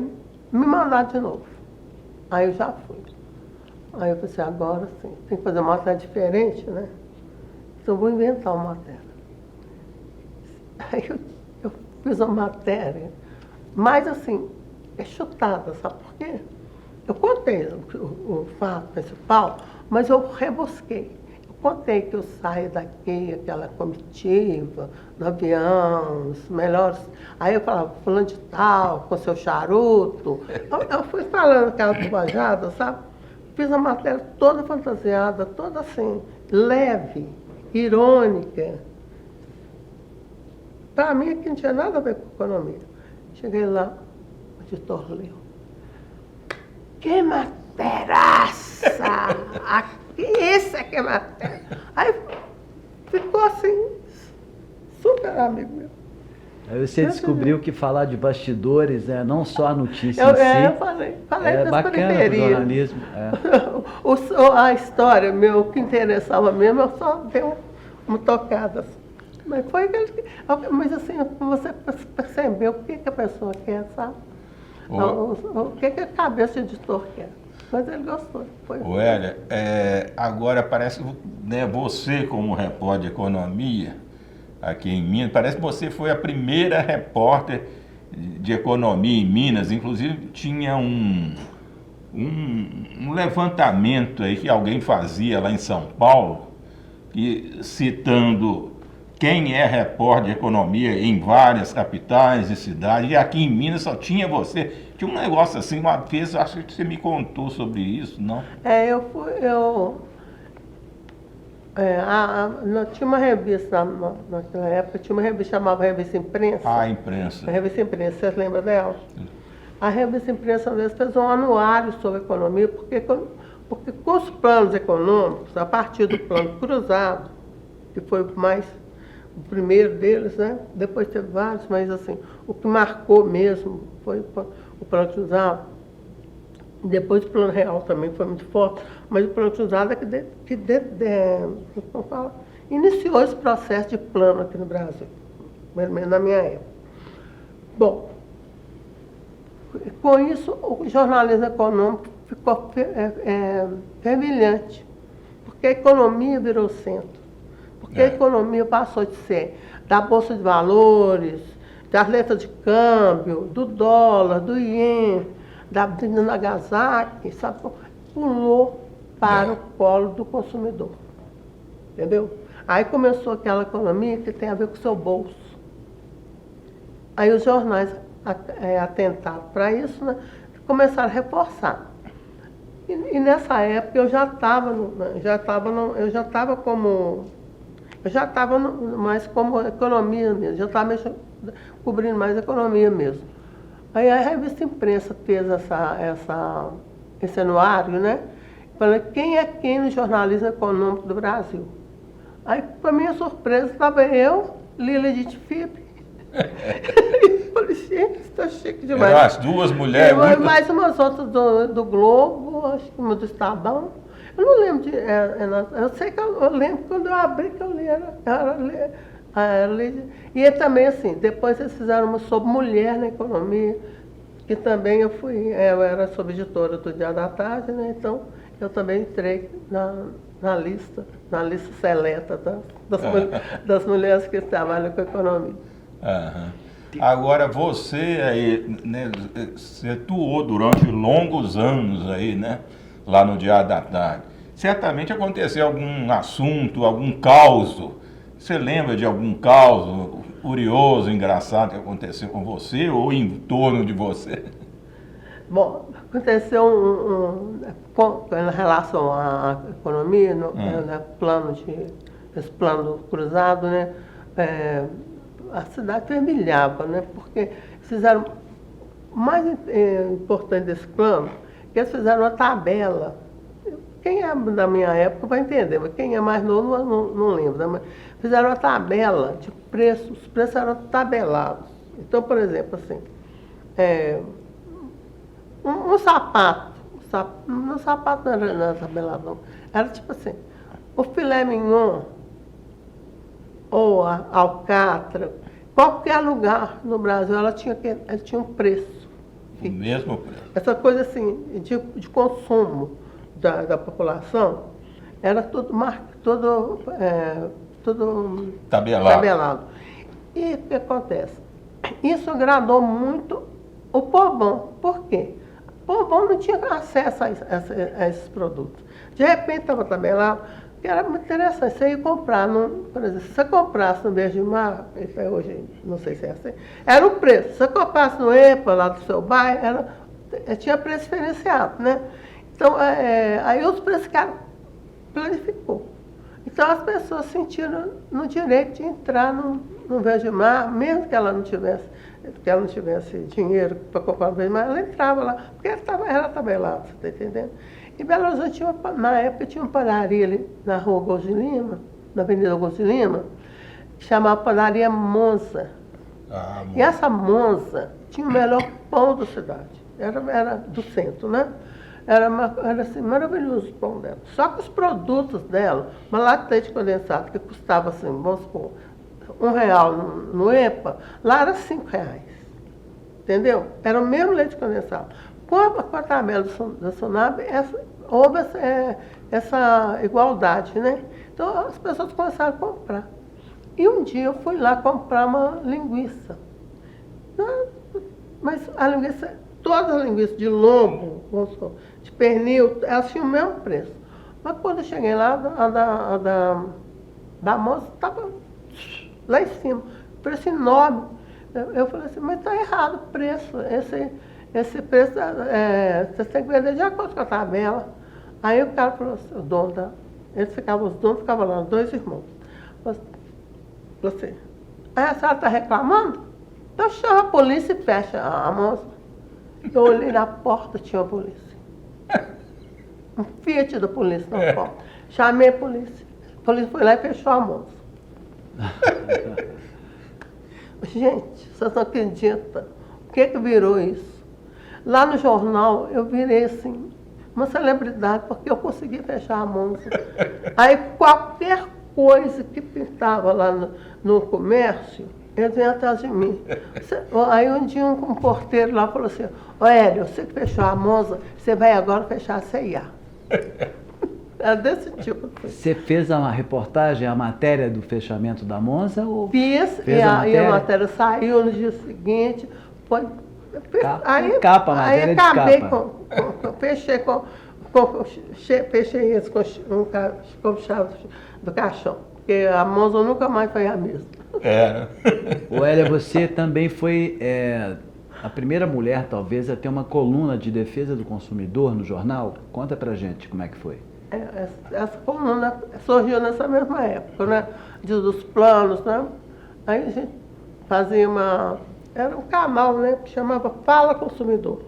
me mandaram de novo. Aí eu já fui. Aí eu falei assim, agora sim, tem que fazer uma matéria diferente, né? Então eu vou inventar uma matéria. Aí eu fiz uma matéria, mas assim, é chutada, sabe por quê? Eu contei o fato principal, mas eu rebusquei. Eu contei que eu saí daqui, aquela comitiva, no avião, os melhores. Aí eu falava, fulano de tal, com seu charuto. Eu fui falando aquela bobajada, sabe? Fiz a matéria toda fantasiada, toda assim, leve, irônica. Para mim, aqui não tinha nada a ver com economia. Cheguei lá, o editor leu. Que materaça! Isso é que é matéria! Aí ficou assim, super amigo meu. Aí você descobriu que falar de bastidores, não só a notícia Eu em si, eu falei é das bacana para o periferias. jornalismo. A história, o que interessava mesmo, eu só dei uma tocada. Mas foi aquele. Mas assim, você percebeu o que a pessoa quer, sabe? O que a cabeça do editor quer. Mas ele gostou. Hélia, agora parece que, né, você como repórter de economia aqui em Minas, parece que você foi a primeira repórter de economia em Minas. Inclusive tinha um levantamento aí que alguém fazia lá em São Paulo, citando quem é repórter de economia em várias capitais e cidades, e aqui em Minas só tinha você. Tinha um negócio assim, uma vez, acho que você me contou sobre isso, não? Tinha uma revista, naquela época, tinha uma revista chamada Revista Imprensa. A imprensa. A Revista Imprensa, vocês lembram dela? A Revista Imprensa, às vezes, fez um anuário sobre economia, porque com os planos econômicos, a partir do plano cruzado, que foi o primeiro deles, né? Depois teve vários, mas assim, o que marcou mesmo foi o plano cruzado. Depois o plano real também foi muito forte, mas o plano cruzado é que iniciou esse processo de plano aqui no Brasil, pelo menos na minha época. Bom, com isso o jornalismo econômico ficou fervilhante, porque a economia virou centro. Porque a economia passou de ser da Bolsa de Valores, das letras de câmbio, do dólar, do iene, da Nagasaki, sabe? Pulou para o colo do consumidor. Entendeu? Aí começou aquela economia que tem a ver com o seu bolso. Aí os jornais atentaram para isso, né? Começaram a reforçar. E nessa época eu já estava mais como economia mesmo, já estava cobrindo mais economia mesmo. Aí a Revista Imprensa fez esse anuário, né? Falando quem é quem no jornalismo econômico do Brasil. Aí, para minha surpresa, estava eu, Lila Edith Fipe. Falei, gente, está chique demais. Eram as duas mulheres. Mais umas outras do Globo, acho que uma do Estadão. Eu não lembro eu sei que eu lembro quando eu abri que eu li, e também assim, depois eles fizeram uma sobre mulher na economia, que também eu era subeditora do Dia da Tarde, né? Então eu também entrei na lista seleta das mulheres que trabalham com economia. Uhum. Agora você aí, né, você atuou durante longos anos aí, né, lá no Dia da Tarde. Certamente aconteceu algum assunto, algum caos. Você lembra de algum caos curioso, engraçado que aconteceu com você ou em torno de você? Bom, aconteceu em relação à economia, esse plano cruzado, né? A cidade fervilhava, né? Porque fizeram, o mais importante desse plano, que eles fizeram uma tabela. Quem é da minha época vai entender, mas quem é mais novo não lembra. Né? fizeram uma tabela de preços, os preços eram tabelados. Então, por exemplo, assim, um sapato, um sapato não era tabelado, não. Era tipo assim, o filé mignon, ou a alcatra, qualquer lugar no Brasil, ela tinha um preço. O mesmo preço. Essa coisa assim, de consumo da população, era tudo tabelado. E o que acontece? Isso agradou muito o povão. Por quê? O povão não tinha acesso a esses produtos. De repente estava tabelado, que era muito interessante. Você ia comprar, por exemplo, se você comprasse no Verde Mar, hoje não sei se é assim, era o preço. Se você comprasse no EPA, lá do seu bairro, tinha preço diferenciado, né? Então, aí os preços ficaram, planificou. Então as pessoas sentiram no direito de entrar no Verde Mar, mesmo que ela não tivesse dinheiro para comprar no Verde Mar, ela entrava lá, porque era tabelado, você está entendendo? Em Belo Horizonte, na época, tinha uma padaria ali na rua Augusto de Lima, na Avenida Augusto de Lima, que chamava Padaria Monza. E essa Monza tinha o melhor pão da cidade, era do centro, né? Era assim, maravilhoso o pão dela. Só que os produtos dela, uma lata de leite condensado, que custava assim, vamos supor, R$1 no EPA, lá era R$5. Entendeu? Era o mesmo leite condensado. Com a tabela da SUNAB, houve essa igualdade, né? Então as pessoas começaram a comprar. E um dia eu fui lá comprar uma linguiça. Mas a linguiça, todas as linguiças de lombo, de pernil, elas tinham o mesmo preço. Mas quando eu cheguei lá, a da moça estava lá em cima, preço enorme. Eu falei assim, mas está errado o preço. Esse preço, você tem que vender de acordo com a tabela. Aí o cara falou assim, os donos ficavam lá, os dois irmãos. Falou assim, aí a senhora está reclamando? Então chama a polícia e fecha a moça. Eu olhei na porta, tinha a polícia. Um Fiat da polícia na porta. Chamei a polícia. A polícia foi lá e fechou a moça. Gente, vocês não acreditam o que virou isso? Lá no jornal eu virei assim, uma celebridade, porque eu consegui fechar a moça. Aí qualquer coisa que pintava lá no comércio, eles vinham atrás de mim. Aí um dia um porteiro lá falou assim, Hélio, você que fechou a Monza, você vai agora fechar a CIA. Era desse tipo. Você fez uma reportagem, a matéria do fechamento da Monza? Fiz, e a matéria saiu no dia seguinte. Aí acabei fechei isso com chave do caixão, porque a Monza nunca mais foi a mesma. Hélia, você também foi a primeira mulher, talvez, a ter uma coluna de defesa do consumidor no jornal. Conta pra gente como é que foi. Essa coluna surgiu nessa mesma época, né? Dos planos, né? Aí a gente fazia era um canal, né? Que chamava Fala Consumidor.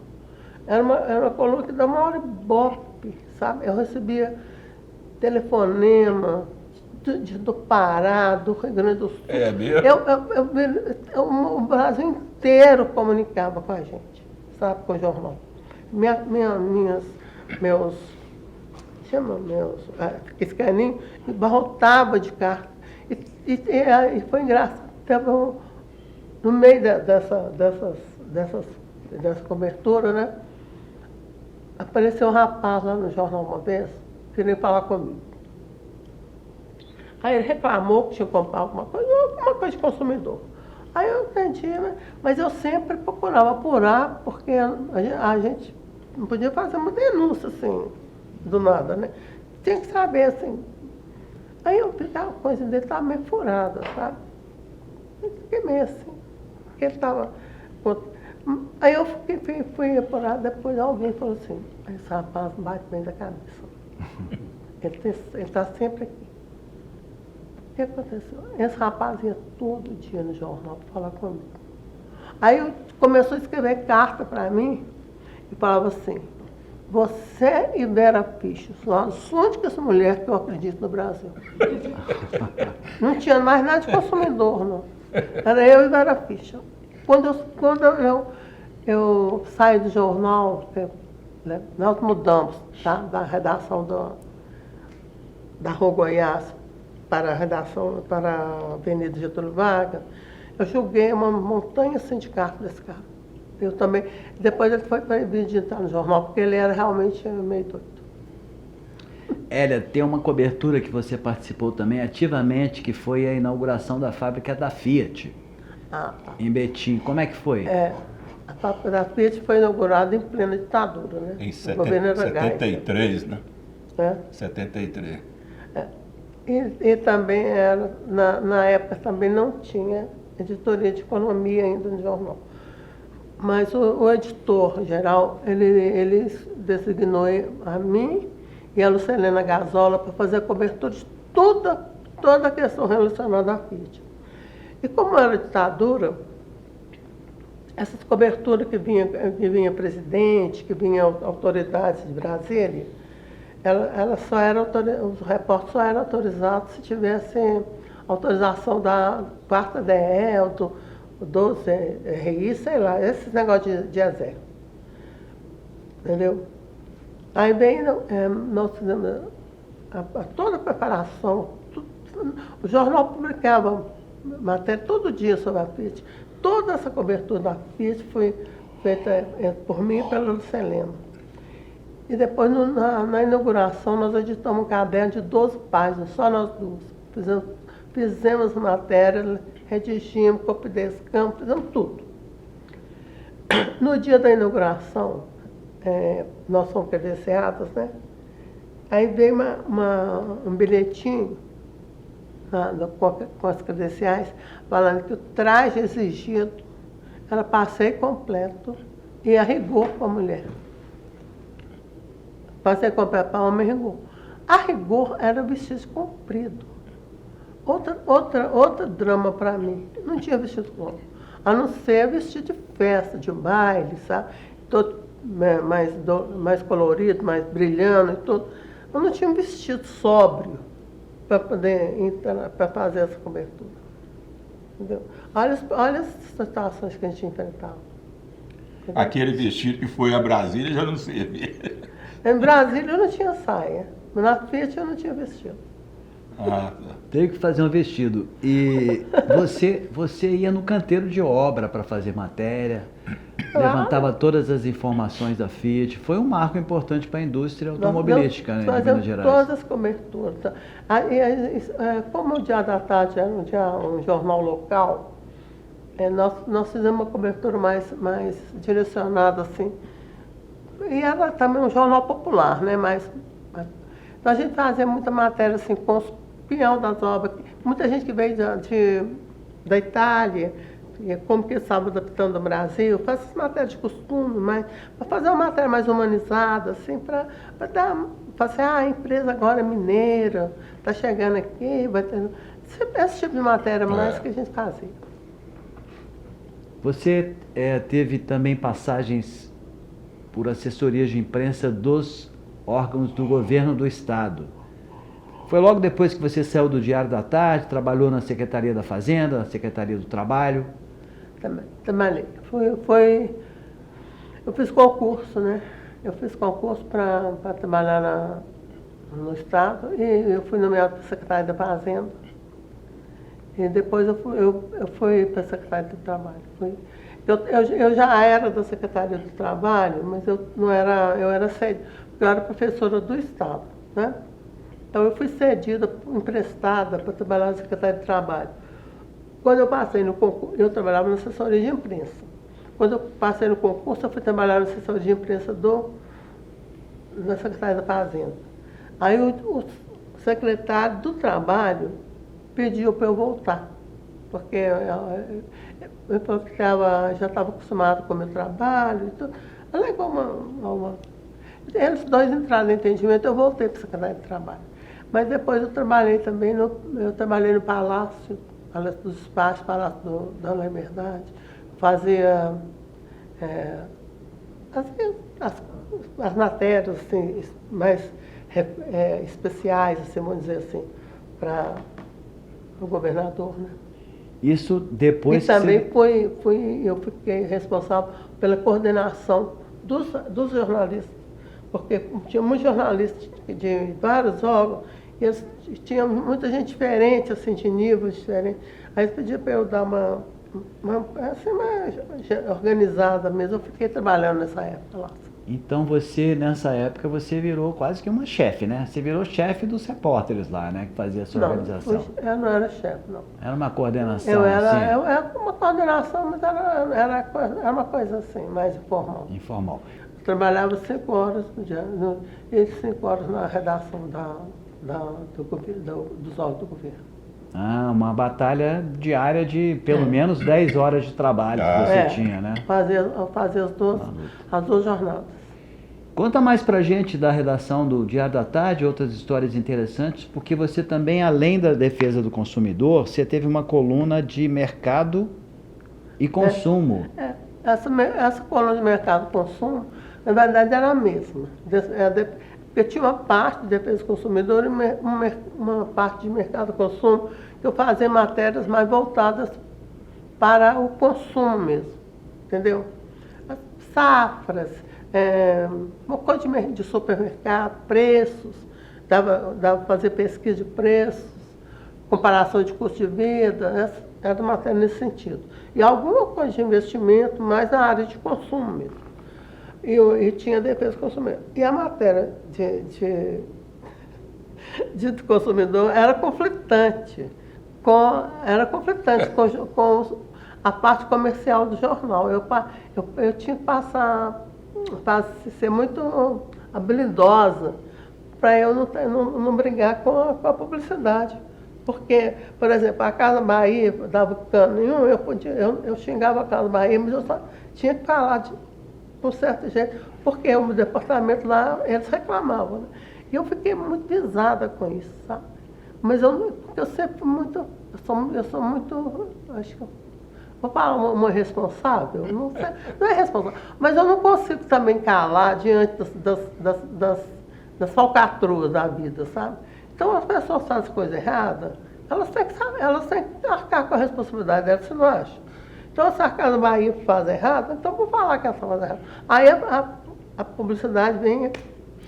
Era uma coluna que dava uma hora ibope, sabe? Eu recebia telefonema do Pará, do Rio Grande do Sul. É mesmo? O Brasil inteiro comunicava com a gente, sabe? Com o jornal. Meus escaninhos, barrotava de carta. E foi engraçado. No meio dessa cobertura, né? Apareceu um rapaz lá no jornal uma vez, queria falar comigo. Aí ele reclamou que tinha comprado alguma coisa de consumidor. Aí eu entendi, né? Mas eu sempre procurava apurar, porque a gente não podia fazer uma denúncia assim, do nada, né? Tinha que saber, assim. Aí eu vi que a coisa dele estava meio furada, sabe? Eu fiquei meio assim. Porque ele estava... Aí eu fui apurar, depois alguém falou assim, esse rapaz bate bem da cabeça. Ele está sempre aqui. O que aconteceu? Esse rapaz ia todo dia no jornal para falar comigo. Aí começou a escrever carta para mim e falava assim, você e Vera Fischer são as únicas mulheres que eu acredito no Brasil. Não tinha mais nada de consumidor, não. Era eu e Vera Fischer. Quando eu saí do jornal, nós mudamos, tá, da redação da Rua Goiás para a redação, para a Avenida Getúlio Vargas, eu julguei uma montanha sindicato desse cara. Eu também. Depois ele foi proibido de entrar no jornal, porque ele era realmente meio doido. Hélia, tem uma cobertura que você participou também ativamente, que foi a inauguração da fábrica da Fiat, Tá. em Betim. Como é que foi? A fábrica da Fiat foi inaugurada em plena ditadura, né? Em O governo era Geisel. 73, né? É. 73. E também era, na época também não tinha editoria de economia ainda no jornal. Mas o editor geral, ele designou a mim e a Lucilena Gazola para fazer a cobertura de toda a questão relacionada à Fiat. E como era ditadura, essas coberturas que vinha presidente, que vinha autoridades de Brasília, os repórteres só eram autorizados se tivessem autorização da 4ª DE, do 12 RI, sei lá, esse negócio de exército. Entendeu? Aí vem, nós fizemos toda a preparação, o jornal publicava matéria todo dia sobre a Fiat. Toda essa cobertura da Fiat foi feita por mim e pela Lucilena. E depois, na inauguração, nós editamos um caderno de 12 páginas, só nós duas. Fizemos matéria, redigimos, copidescamos, fizemos tudo. No dia da inauguração, nós fomos credenciadas, né? Aí veio um bilhetinho com as credenciais, falando que o traje exigido era passeio completo e a rigor para a mulher. Passeio completo para homem e rigor. A rigor era vestido comprido. Outra drama para mim. Não tinha vestido como. A não ser vestido de festa, de baile, sabe? Todo mais colorido, mais brilhante e tudo. Eu não tinha um vestido sóbrio para poder entrar, para fazer essa cobertura. Entendeu? Olha as situações que a gente enfrentava. Entendeu? Aquele vestido que foi a Brasília já não servia. Em Brasília eu não tinha saia, mas na Fiat eu não tinha vestido. Tá. Teve que fazer um vestido. E você ia no canteiro de obra para fazer matéria, levantava todas as informações da Fiat. Foi um marco importante para a indústria automobilística, né, de Minas Gerais. Todas as coberturas. Como o Diário da Tarde era um jornal local, nós fizemos uma cobertura mais direcionada assim. E era também um jornal popular, né? Então a gente fazia muita matéria assim, com os peão das obras. Muita gente que veio da Itália, como que estava adaptando ao Brasil, faz essas matérias de costume, mas para fazer uma matéria mais humanizada, assim, para assim, a empresa agora é mineira, está chegando aqui, vai ter. Esse tipo de matéria mais que a gente fazia. Você teve também passagens por assessorias de imprensa dos órgãos do governo do Estado. Foi logo depois que você saiu do Diário da Tarde, trabalhou na Secretaria da Fazenda, na Secretaria do Trabalho? Trabalhei. Eu fiz concurso, né? Eu fiz concurso para trabalhar no Estado e eu fui nomeado para Secretaria da Fazenda. E depois eu fui para a Secretaria do Trabalho. Eu já era da Secretaria do Trabalho, mas eu era cedida, porque eu era professora do Estado, né? Então eu fui cedida, emprestada para trabalhar na Secretaria do Trabalho. Quando eu passei no concurso, eu trabalhava na assessoria de imprensa. Quando eu passei no concurso, eu fui trabalhar na assessoria de imprensa da Secretaria da Fazenda. Aí o secretário do Trabalho pediu para eu voltar, porque eu falou que já estava acostumado com o meu trabalho. Então, alegou uma. Eles dois entraram no entendimento, eu voltei para a Secretaria de Trabalho. Mas depois eu trabalhei também no Palácio dos Despachos, Palácio da Liberdade. Fazia as matérias assim, mais especiais, assim, vamos dizer assim, para o governador, né? Isso depois E também eu fiquei responsável pela coordenação dos jornalistas, porque tinha muitos jornalistas de vários órgãos, e eles tinham muita gente diferente, assim, de níveis diferentes. Aí eles pediam para eu dar uma assim, mais organizada mesmo. Eu fiquei trabalhando nessa época lá. Então você, nessa época, você virou quase que uma chefe, né? Você virou chefe dos repórteres lá, né? Que fazia essa organização. Eu não era chefe, não. Era uma coordenação, Eu era uma coordenação, mas era uma coisa assim, mais informal. Informal. Eu trabalhava 5 horas no dia, e 5 horas na redação dos órgãos do governo. Ah, uma batalha diária de pelo menos 10 horas de trabalho que você tinha, né? Fazer as duas jornadas. Conta mais pra gente da redação do Diário da Tarde, outras histórias interessantes, porque você também, além da defesa do consumidor, você teve uma coluna de mercado e consumo. Essa coluna de mercado e consumo, na verdade, era a mesma. Porque tinha uma parte de defesa do consumidor e uma parte de mercado e consumo que eu fazia matérias mais voltadas para o consumo mesmo, entendeu? As safras, uma coisa de supermercado, preços, dava para fazer pesquisa de preços, comparação de custo de vida, era uma matéria nesse sentido. E alguma coisa de investimento, mais na área de consumo mesmo. E tinha defesa do consumidor. E a matéria de consumidor era conflitante com a parte comercial do jornal. Eu tinha que passar, para ser muito habilidosa, para eu não brigar com a publicidade. Porque, por exemplo, a Casa Bahia dava cano nenhum, eu xingava a Casa Bahia, mas eu só tinha que falar de um certo jeito, porque o departamento lá, eles reclamavam, né? E eu fiquei muito pisada com isso, sabe? Mas eu sempre eu sou muito, acho que vou falar uma responsável, não sei, não é responsável, mas eu não consigo também calar diante das falcatruas da vida, sabe? Então as pessoas fazem coisa errada, elas têm que arcar com a responsabilidade delas, você não acha? Então, se a Casa Bahia faz errado, então vou falar que ela faz errado. Aí a publicidade vem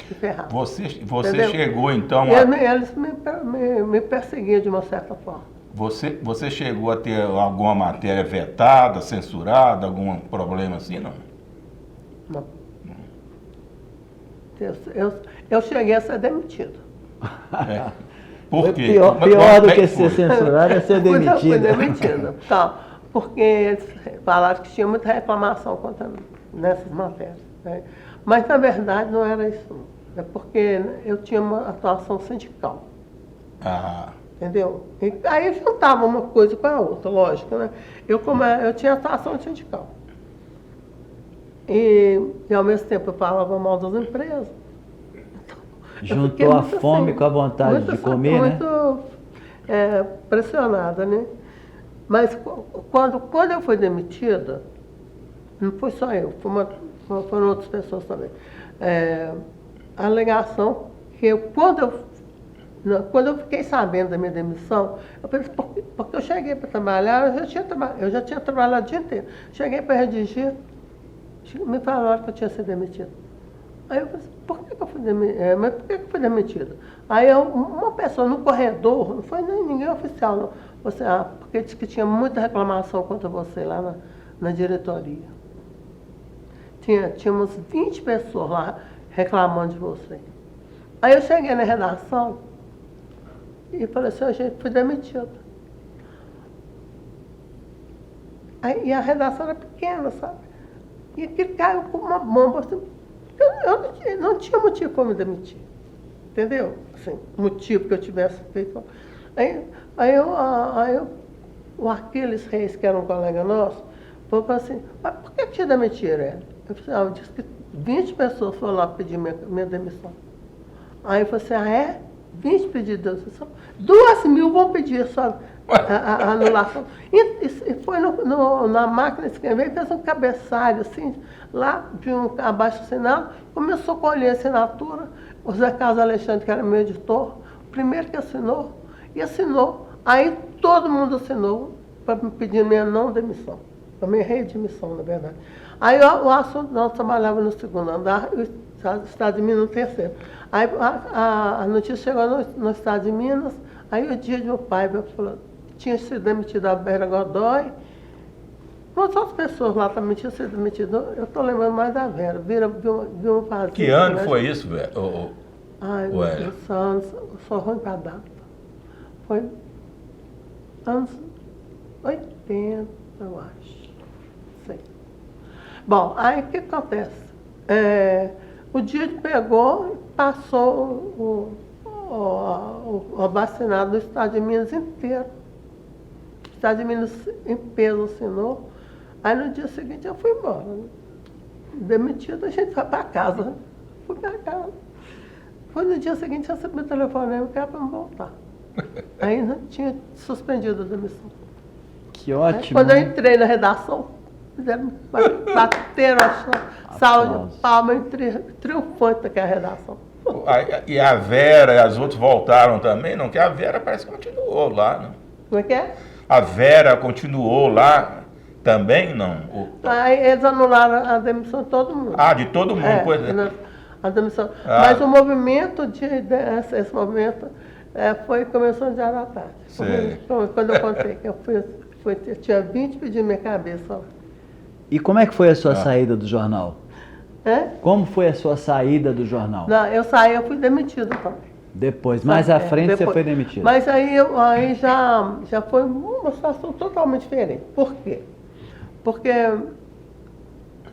se ferrar. Você entendeu? chegou, então... Eles me perseguiam de uma certa forma. Você chegou a ter alguma matéria vetada, censurada, algum problema assim, não? Não. Eu cheguei a ser demitido. Por quê? Pior do que ser censurado é ser demitido. Fui demitida. Tá. Porque eles falaram que tinha muita reclamação nessas matérias, né? Mas, na verdade, não era isso. É porque eu tinha uma atuação sindical. Entendeu? E aí juntava uma coisa com a outra, lógico, né? Eu tinha atuação sindical. E, ao mesmo tempo, eu falava mal das empresas. Juntou a fome com a vontade de comer, né? Muito pressionada, né? Mas quando eu fui demitida, não foi só eu, foram outras pessoas também. A alegação que quando eu fiquei sabendo da minha demissão, eu pensei, porque eu cheguei para trabalhar, eu já tinha trabalhado o dia inteiro. Cheguei para redigir, me falaram que eu tinha sido demitida. Aí eu pensei, por que eu fui demitida? Mas por que eu fui demitida? Aí uma pessoa no corredor, não foi nem ninguém oficial, não. Porque disse que tinha muita reclamação contra você lá na diretoria. Tinha umas 20 pessoas lá reclamando de você. Aí eu cheguei na redação e falei assim, gente, fui demitida. E a redação era pequena, sabe? E aquilo caiu como uma bomba. Assim, eu não tinha motivo para me demitir. Entendeu? Assim, motivo que eu tivesse feito. Aí o Aquiles Reis, que era um colega nosso, falou assim, mas por que te demitiram ele? Eu disse que 20 pessoas foram lá pedir minha demissão. Aí eu falei assim, 20 pedidos de demissão? 2.000 vão pedir só a anulação. E foi na máquina de escrever, fez um cabeçalho assim, lá de um abaixo assinado, começou a colher a assinatura, o Zé Carlos Alexandre, que era meu editor, o primeiro que assinou, e assinou. Aí todo mundo assinou para me pedir minha não demissão, para minha readmissão, na verdade. Aí o assunto, nós trabalhávamos no segundo andar, e o Estado de Minas no terceiro. Aí a notícia chegou no Estado de Minas, aí o dia de meu pai falou, tinha sido demitido a Vera Godoy, muitas outras pessoas lá também tinham sido demitidas. Eu estou lembrando mais da Vera, viu fazer. Que ano foi isso, velho? Ai, meu Deus, eu sou ruim para data. Foi anos 80, eu acho. Sei. Bom, aí o que acontece? O Didio pegou e passou o vacinado do Estado de Minas inteiro. O Estado de Minas em peso assinou. Aí no dia seguinte eu fui embora. Né? Demitido, a gente foi para casa. Né? Fui para casa. Foi no dia seguinte eu recebi o telefonema que era para me voltar. Ainda tinha suspendido a demissão. Que ótimo. Aí, quando eu entrei na redação, bateram a sala de palma triunfante daquela redação. E a Vera e as outras voltaram também, não? Que a Vera parece que continuou lá, não? Como é que é? A Vera continuou lá também, não? Aí eles anularam a demissão de todo mundo. Ah, de todo mundo, pois é. A demissão. Mas o movimento, esse movimento começou no Diário da Tarde. Quando eu contei que eu tinha 20 pedindo minha cabeça. E como é que foi a sua saída do jornal? Como foi a sua saída do jornal? Não, eu fui demitido também. Depois, mais à frente você foi demitido. Mas aí já foi uma situação totalmente diferente. Por quê? Porque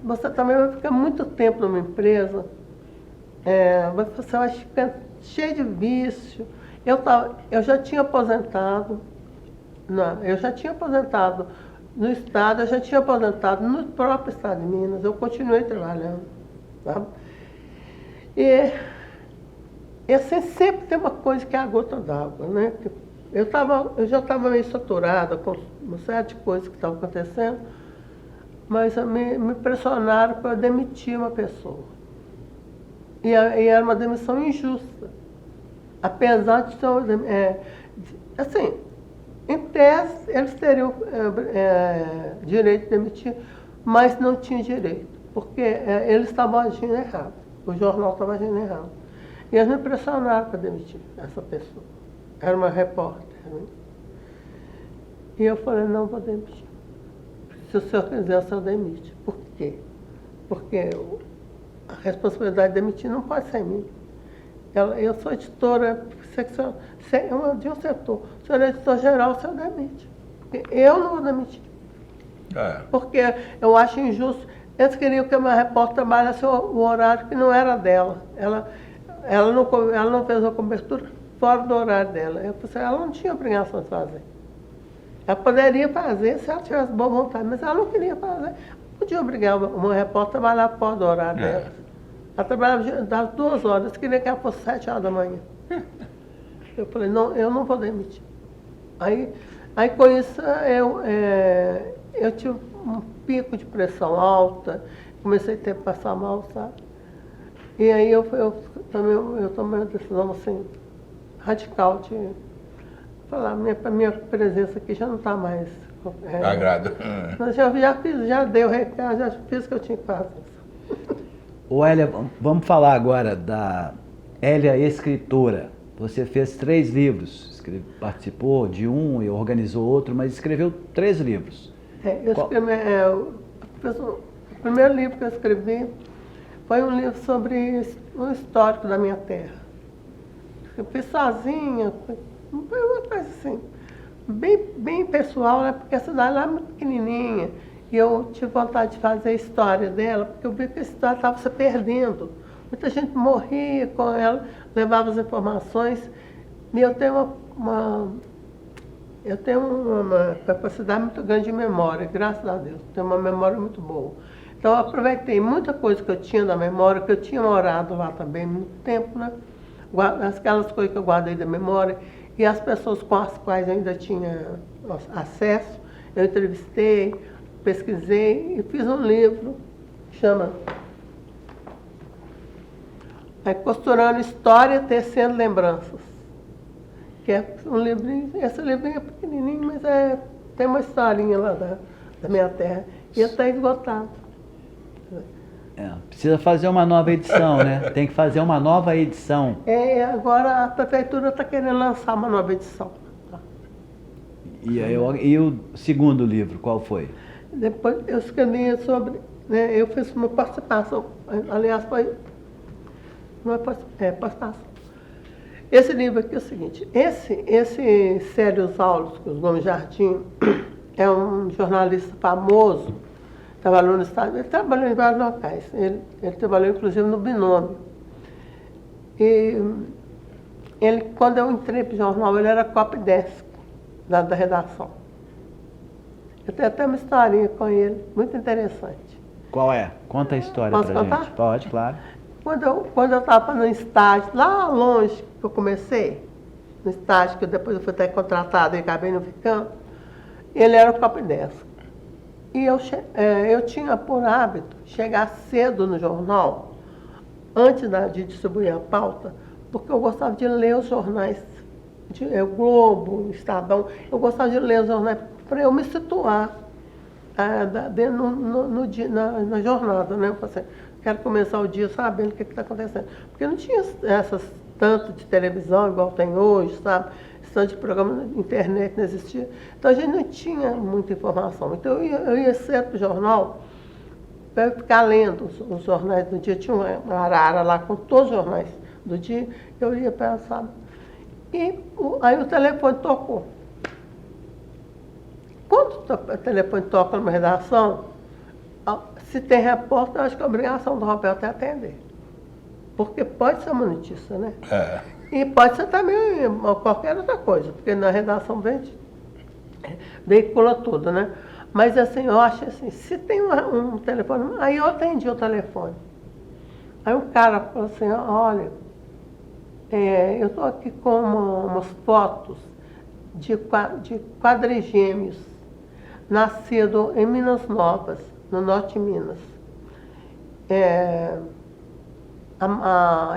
você também vai ficar muito tempo numa empresa, você vai ficar cheio de vício. Eu já tinha aposentado, no Estado, eu já tinha aposentado no próprio Estado de Minas, eu continuei trabalhando, sabe? E assim, sempre tem uma coisa que é a gota d'água, né? Eu já estava meio saturada com uma série de coisas que estavam acontecendo, mas me pressionaram para eu demitir uma pessoa. E era uma demissão injusta. Apesar de assim, em tese, eles teriam direito de demitir, mas não tinham direito, porque eles estavam agindo errado, o jornal estava agindo errado. E eles me pressionaram para demitir essa pessoa. Era uma repórter. Né? E eu falei, não vou demitir. Se o senhor quiser, o senhor demite. Por quê? Porque a responsabilidade de demitir não pode ser minha. Eu sou editora de um setor. O senhor é editor-geral, o senhor demite. Eu não vou demitir. Porque eu acho injusto. Eles queriam que a minha repórter trabalhasse o horário que não era dela. Ela não fez a cobertura fora do horário dela. Eu pensei, ela não tinha obrigação de fazer. Ela poderia fazer se ela tivesse boa vontade, mas ela não queria fazer. Não podia obrigar uma repórter a trabalhar fora do horário dela. Ela trabalhava das 2 horas, queria que ela fosse 7 horas da manhã. Eu falei, não, eu não vou demitir. Aí com isso, eu tive um pico de pressão alta, comecei a ter que passar mal, sabe? E aí eu tomei uma decisão assim, radical de falar, minha presença aqui já não está mais. Agrado. Já dei o recado, já fiz o que eu tinha que fazer. Ô Hélia, vamos falar agora da Hélia escritora. Você fez 3 livros, participou de um e organizou outro, mas escreveu 3 livros. O primeiro livro que eu escrevi foi um livro sobre o histórico da minha terra. Eu fiz sozinha, foi uma coisa assim, bem pessoal, né? Porque a cidade lá é muito pequenininha. E eu tive vontade de fazer a história dela, porque eu vi que a história estava se perdendo. Muita gente morria com ela, levava as informações. E eu tenho uma capacidade muito grande de memória, graças a Deus. Tenho uma memória muito boa. Então eu aproveitei muita coisa que eu tinha da memória, que eu tinha morado lá também há muito tempo, né? Aquelas coisas que eu guardei da memória, e as pessoas com as quais eu ainda tinha acesso, eu entrevistei, pesquisei e fiz um livro que chama Costurando História, Tecendo Lembranças. Que é um livrinho, esse livrinho é pequenininho, mas tem uma historinha lá da minha terra. E está esgotado. Precisa fazer uma nova edição, né? Tem que fazer uma nova edição. Agora a prefeitura está querendo lançar uma nova edição. E o segundo livro, qual foi? Depois eu escrevi sobre, né, eu fiz uma participação, aliás, foi uma participação. Esse livro aqui é o seguinte, esse Célio Aulos Gomes Jardim é um jornalista famoso, trabalhou no Estado, ele trabalhou em vários locais, ele trabalhou inclusive no Binômio. E ele, quando eu entrei para o jornal, ele era copydesk da redação. Eu tenho até uma historinha com ele, muito interessante. Qual é? Conta a história Posso pra contar? gente. Pode, claro. Quando eu estava no estágio, lá longe que eu comecei, no estágio que depois eu fui até contratada e acabei não ficando, ele era o copydesk. E eu tinha por hábito chegar cedo no jornal, antes de distribuir a pauta, porque eu gostava de ler os jornais, o Globo, o Estadão, eu gostava de ler os jornais para eu me situar na jornada, né? Eu falei assim, quero começar o dia sabendo o que está acontecendo. Porque não tinha tanto de televisão igual tem hoje, sabe? Esse tanto de programa na internet não existia. Então a gente não tinha muita informação. Então eu ia cedo para o jornal para eu ficar lendo os jornais do dia. Tinha uma arara lá com todos os jornais do dia. Eu ia pensar. E aí o telefone tocou. Quando o telefone toca numa redação, se tem repórter, eu acho que a obrigação do repórter é atender. Porque pode ser uma notícia, né? E pode ser também qualquer outra coisa, porque na redação veicula tudo, né? Mas assim, eu acho assim, se tem um telefone, aí eu atendi o telefone. Aí um cara falou assim, olha, eu estou aqui com umas fotos de quadrigêmeos, nascido em Minas Novas, no norte de Minas.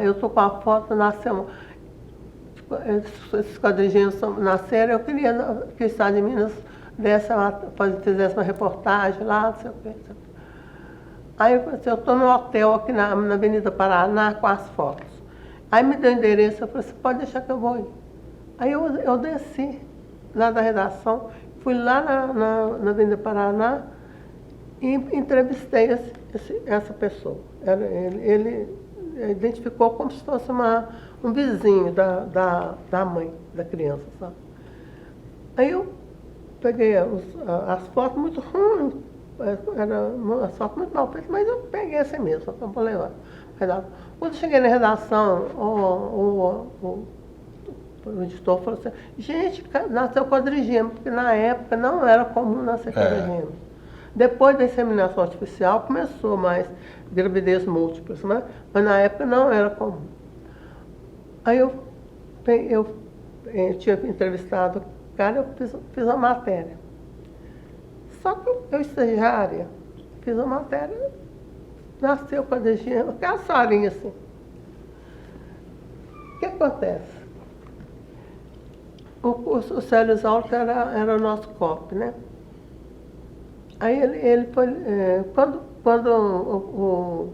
Eu estou com a foto, nasceu, esses quadrigêmeos nasceram, eu queria que o Estado de Minas fizesse uma reportagem lá, não sei o quê. Aí eu falei assim, eu estou no hotel aqui na Avenida Paraná com as fotos. Aí me deu o endereço, eu falei assim, pode deixar que eu vou ir. Aí eu desci lá da redação, fui lá na Avenida Paraná e entrevistei essa pessoa. Ele identificou como se fosse um vizinho da mãe da criança, sabe? Aí eu peguei as fotos muito ruins, eram as fotos muito mal feitas, mas eu peguei assim mesmo, só vou levar. Quando eu cheguei na redação, o editor falou assim, gente, nasceu quadrigêmeo, porque na época não era comum nascer quadrigêmeo. Depois da inseminação artificial começou mais gravidez múltiplas, mas na época não era comum. Aí eu tinha entrevistado o cara, eu fiz a matéria. Só que eu estagiária, fiz a matéria, nasceu quadrigêmeo, aquela salinha assim. O que acontece? O Célio Aulos era o nosso COP, né? Aí ele foi, quando o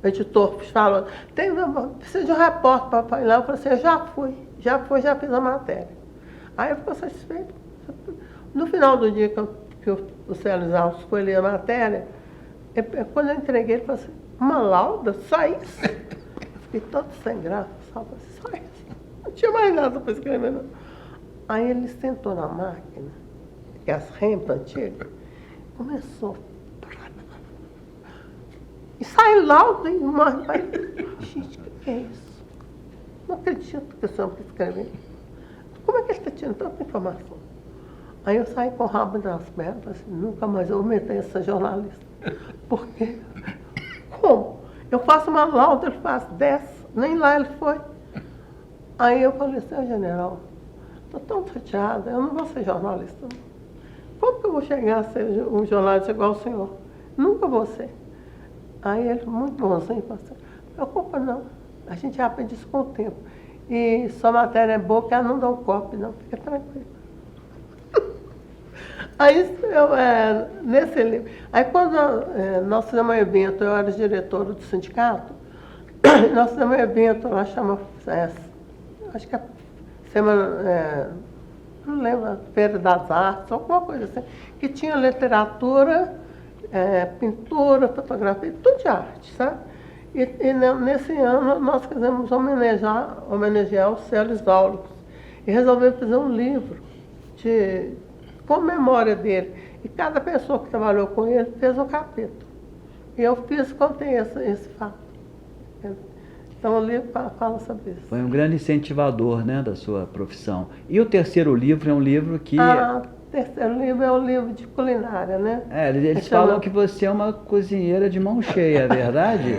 editor falou, precisa de um repórter para ir lá, eu falei assim, eu já fiz a matéria. Aí eu fiquei satisfeito. No final do dia que o Célio Aulos foi ler a matéria, quando eu entreguei, ele falou assim, uma lauda? Só isso? Eu fiquei todo sem graça, sabe? Só isso. Não tinha mais nada para escrever, não. Aí ele sentou na máquina, que é as rempas antigas, começou. E sai lauda e uma. Gente, o que é isso? Não acredito que esse homem está escrevendo. Como é que ele está tirando tanta informação? Aí eu saí com o rabo nas pernas, assim, nunca mais eu vou meter essa jornalista. Por quê? Como? Eu faço uma lauda, ele faz 10, nem lá ele foi. Aí eu falei assim, general, estou tão chateada, eu não vou ser jornalista. Não. Como que eu vou chegar a ser um jornalista igual o senhor? Nunca vou ser. Aí ele, muito bonzinho, falou assim, não preocupa não, a gente aprende isso com o tempo. E sua matéria é boa, porque ela não dá um copo, não, fica tranquilo. Aí, nesse livro, aí quando nós fizemos um evento, eu era diretora do sindicato, nós fizemos um evento lá, chama, acho que é semana, não lembro, Feira das Artes, alguma coisa assim, que tinha literatura, pintura, fotografia, tudo de arte, sabe? E nesse ano nós quisemos homenagear o Célio Áulicos e resolvemos fazer um livro com memória dele. E cada pessoa que trabalhou com ele fez um capítulo. E eu contei esse fato. Então o livro fala sobre isso. Foi um grande incentivador, né, da sua profissão. E o terceiro livro é um livro que... O terceiro livro é um livro de culinária, né? Eles falam que você é uma cozinheira de mão cheia, é verdade?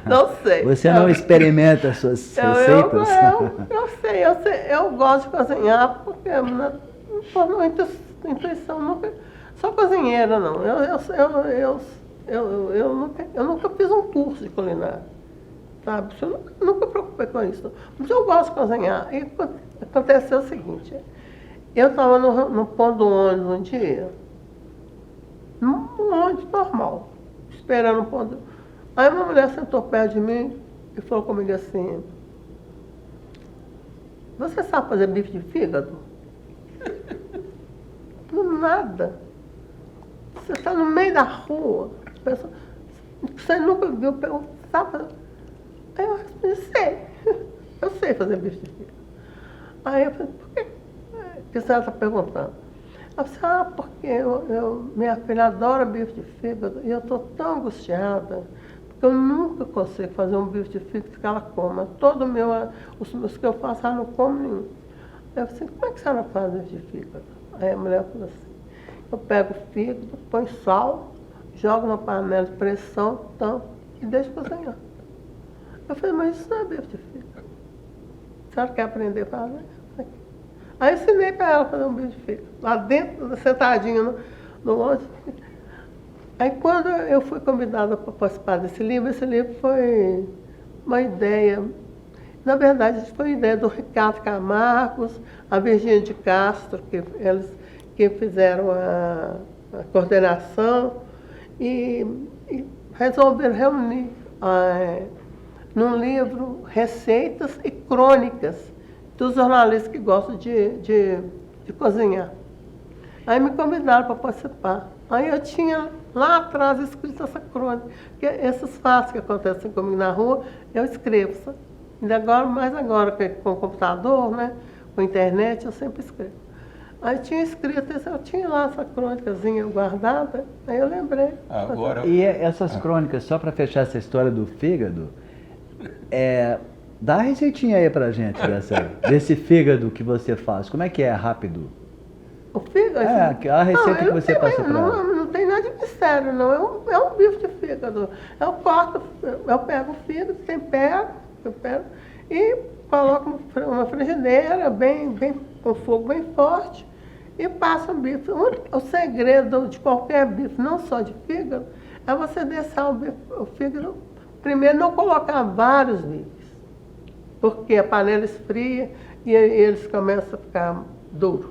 Não sei. Você não experimenta as suas receitas? Eu sei. Eu gosto de cozinhar porque por intuição, nunca sou cozinheira, não. Eu nunca fiz um curso de culinária, sabe? Eu nunca me preocupei com isso. Mas eu gosto de cozinhar. E aconteceu o seguinte, eu estava no ponto do ônibus um dia, num ônibus normal, esperando o ponto. Aí uma mulher sentou perto de mim e falou comigo assim, você sabe fazer bife de fígado? Nada. Você está no meio da rua, você nunca viu, sabe fazer? Aí eu respondi, sei. Eu sei fazer bife de fígado. Aí eu falei, por quê? Que você está perguntando? Eu falei, porque minha filha adora bife de fígado e eu estou tão angustiada, porque eu nunca consigo fazer um bife de fígado que ela coma. Os que eu faço, ela não come nenhum. Eu falei assim, como é que a senhora faz bife de fígado? Aí a mulher falou assim, eu pego o fígado, ponho sal, jogo na panela de pressão, tampo e deixo cozinhar. Eu falei, mas isso não é bife de fígado. A senhora quer aprender a fazer? Aí eu ensinei para ela fazer um bife de fígado, lá dentro, sentadinha no ônibus. Aí quando eu fui convidada para participar desse livro, esse livro foi uma ideia, na verdade foi uma ideia do Ricardo Camargos, a Virgínia de Castro, que fizeram a coordenação, e resolveram reunir num livro receitas e crônicas dos jornalistas que gostam de cozinhar. Aí me convidaram para participar. Aí eu tinha lá atrás escrito essa crônica, que esses fatos que acontecem comigo na rua, eu escrevo. Sabe? Mais agora com o computador, né, com a internet, eu sempre escrevo. Aí tinha escrito isso, eu tinha lá essa crônicazinha guardada, aí eu lembrei. Agora... E essas crônicas, só para fechar essa história do fígado, dá a receitinha aí pra gente desse fígado que você faz. Como é que é, rápido? O fígado? A receita que você passa pra ela. Não tem nada de mistério, não. É um bife de fígado. Eu pego o fígado, tempero e coloco uma frigideira com fogo bem forte e passo o bife. O segredo de qualquer bife, não só de fígado, é você deixar o fígado, primeiro não colocar vários bifes, porque a panela esfria e eles começam a ficar duros.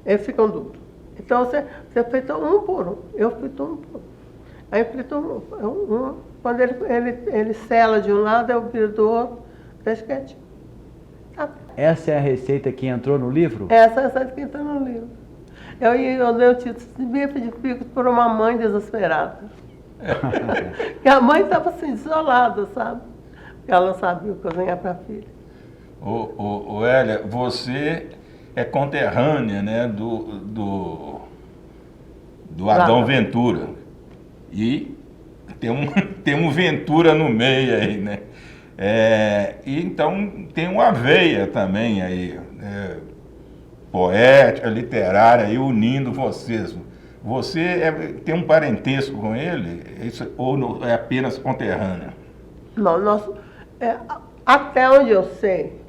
Eles ficam duros. Então você frita um por um. Eu frito um por um. Aí frito um. Quando ele sela de um lado, eu viro do outro, deixa quietinho. Tá. Essa é a receita que entrou no livro? Essa é a receita que entrou no livro. Eu dei o título de bife de fígado por uma mãe desesperada. Porque a mãe estava assim, desolada, sabe? Porque ela não sabia cozinhar para a filha. Ô Hélia, você é conterrânea, né, do Adão Ventura. E tem um Ventura no meio aí, né? E então tem uma veia também aí, poética, literária, aí, unindo vocês. Você tem um parentesco com ele? Ou é apenas conterrânea? Não, até onde eu sei,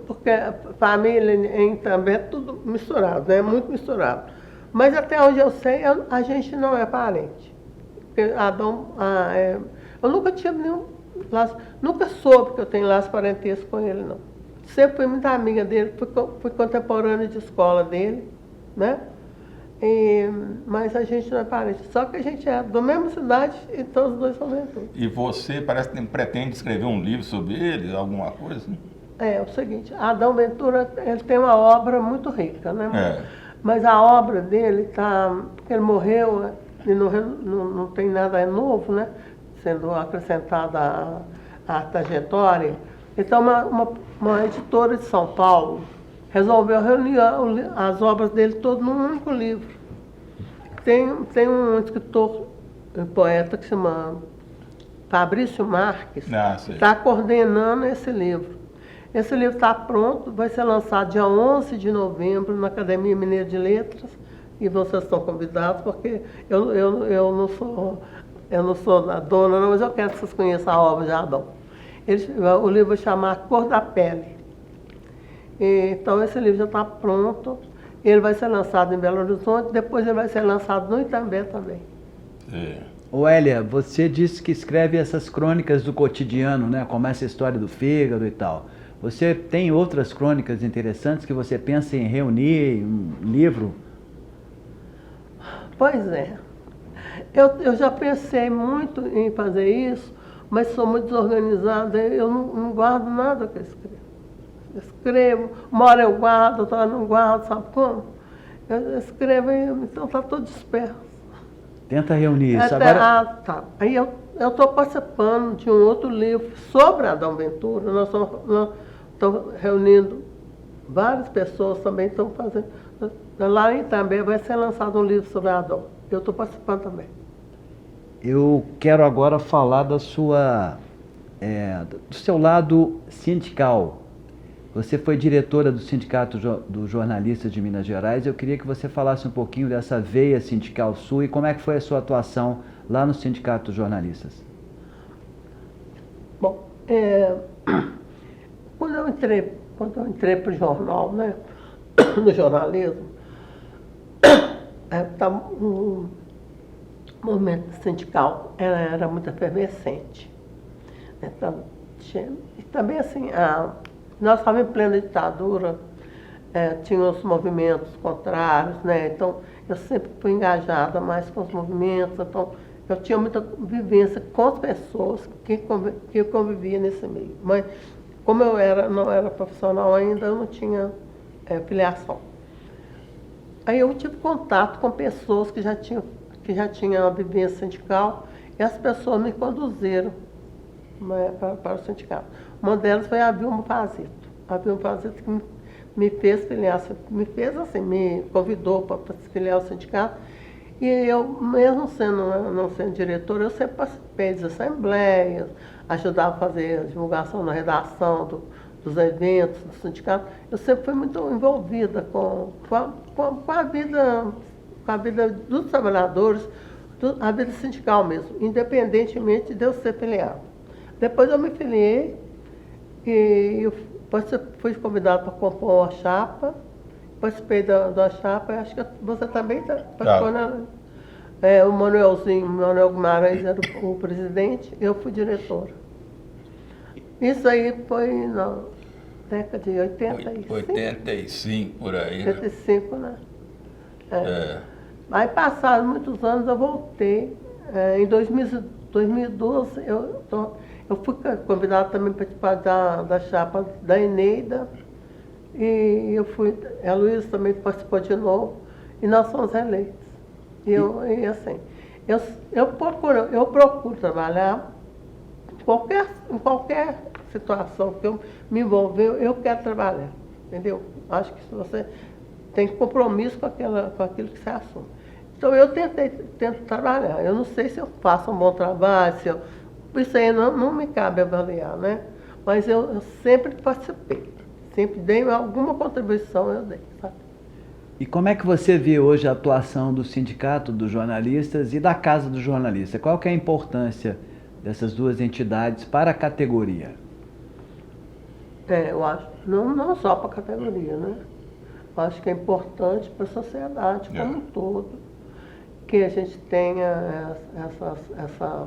Porque a família em também é tudo misturado, né? Muito misturado. Mas até onde eu sei, a gente não é parente. Porque eu nunca tive nenhum laço, nunca soube que eu tenho laço parentesco com ele, não. Sempre fui muito amiga dele, fui contemporânea de escola dele, né? Mas a gente não é parente. Só que a gente é da mesma cidade e todos os dois são Ventura. E você parece que pretende escrever um livro sobre ele, alguma coisa? É o seguinte, Adão Ventura, ele tem uma obra muito rica, né? É. Mas a obra dele porque ele morreu e não tem nada novo, né? Sendo acrescentada à trajetória. Então, uma editora de São Paulo resolveu reunir as obras dele todas num único livro. Tem um escritor, um poeta que se chama Fabrício Marques, que está coordenando esse livro. Esse livro está pronto, vai ser lançado dia 11 de novembro na Academia Mineira de Letras, e vocês estão convidados, porque eu não sou a dona, não, mas eu quero que vocês conheçam a obra de Adão. O livro vai chamar Cor da Pele. Então, esse livro já está pronto, ele vai ser lançado em Belo Horizonte, depois ele vai ser lançado no Itambé também. Ô Hélia, você disse que escreve essas crônicas do cotidiano, né? Como essa história do fígado e tal. Você tem outras crônicas interessantes que você pensa em reunir em um livro? Pois é. Eu já pensei muito em fazer isso, mas sou muito desorganizada, eu não guardo nada que eu escrevo. Eu escrevo, uma hora eu guardo, outra hora não guardo, sabe como? Eu escrevo, então está tudo disperso. Tenta reunir isso. Agora... tá. Aí eu estou participando de um outro livro sobre Adão Ventura, nós estamos reunindo várias pessoas também, estão fazendo. Lá também vai ser lançado um livro sobre Adão. Eu estou participando também. Eu quero agora falar do seu lado sindical. Você foi diretora do Sindicato dos Jornalistas de Minas Gerais. Eu queria que você falasse um pouquinho dessa veia sindical sua e como é que foi a sua atuação lá no Sindicato dos Jornalistas. Bom, quando eu entrei para o jornal, né, no jornalismo, o movimento sindical era muito efervescente. Então, e também assim, nós estávamos em plena ditadura, tinha os movimentos contrários, né? Então eu sempre fui engajada mais com os movimentos, então eu tinha muita vivência com as pessoas que eu convivia nesse meio. Mas como eu não era profissional ainda, eu não tinha filiação. Aí eu tive contato com pessoas que já tinham a vivência sindical e as pessoas me conduziram, né, para o sindicato. Uma delas foi a Vilma Fazito. A Vilma Fazito que me fez filiar, me convidou para se filiar ao sindicato. E eu, mesmo não sendo diretora, eu sempre participei das assembleias, ajudava a fazer a divulgação na redação dos eventos do sindicato. Eu sempre fui muito envolvida com a vida dos trabalhadores, a vida sindical mesmo, independentemente de eu ser filiado. Depois eu me filiei e eu fui convidada para compor a chapa, participei da chapa, acho que você também participou, né? O Manuel Guimarães era o presidente, eu fui diretora. Isso aí foi na década de 85. 85, por aí. 85, né? Aí passaram muitos anos, eu voltei. Em 2012, eu fui convidada também para participar da chapa da Eneida. E a Luísa também participou de novo. E nós fomos eleitos. E assim, eu procuro trabalhar em qualquer situação que eu me envolver, eu quero trabalhar. Entendeu? Acho que se você tem compromisso com aquilo que você assume. Então eu tento trabalhar. Eu não sei se eu faço um bom trabalho, isso aí não me cabe avaliar, né? Mas eu sempre participei. Sempre dei alguma contribuição, eu dei, sabe? E como é que você vê hoje a atuação do Sindicato dos Jornalistas e da Casa do Jornalista? Qual que é a importância dessas duas entidades para a categoria? Eu acho Não só para a categoria, né? Eu acho que é importante para a sociedade como um todo, que a gente tenha essa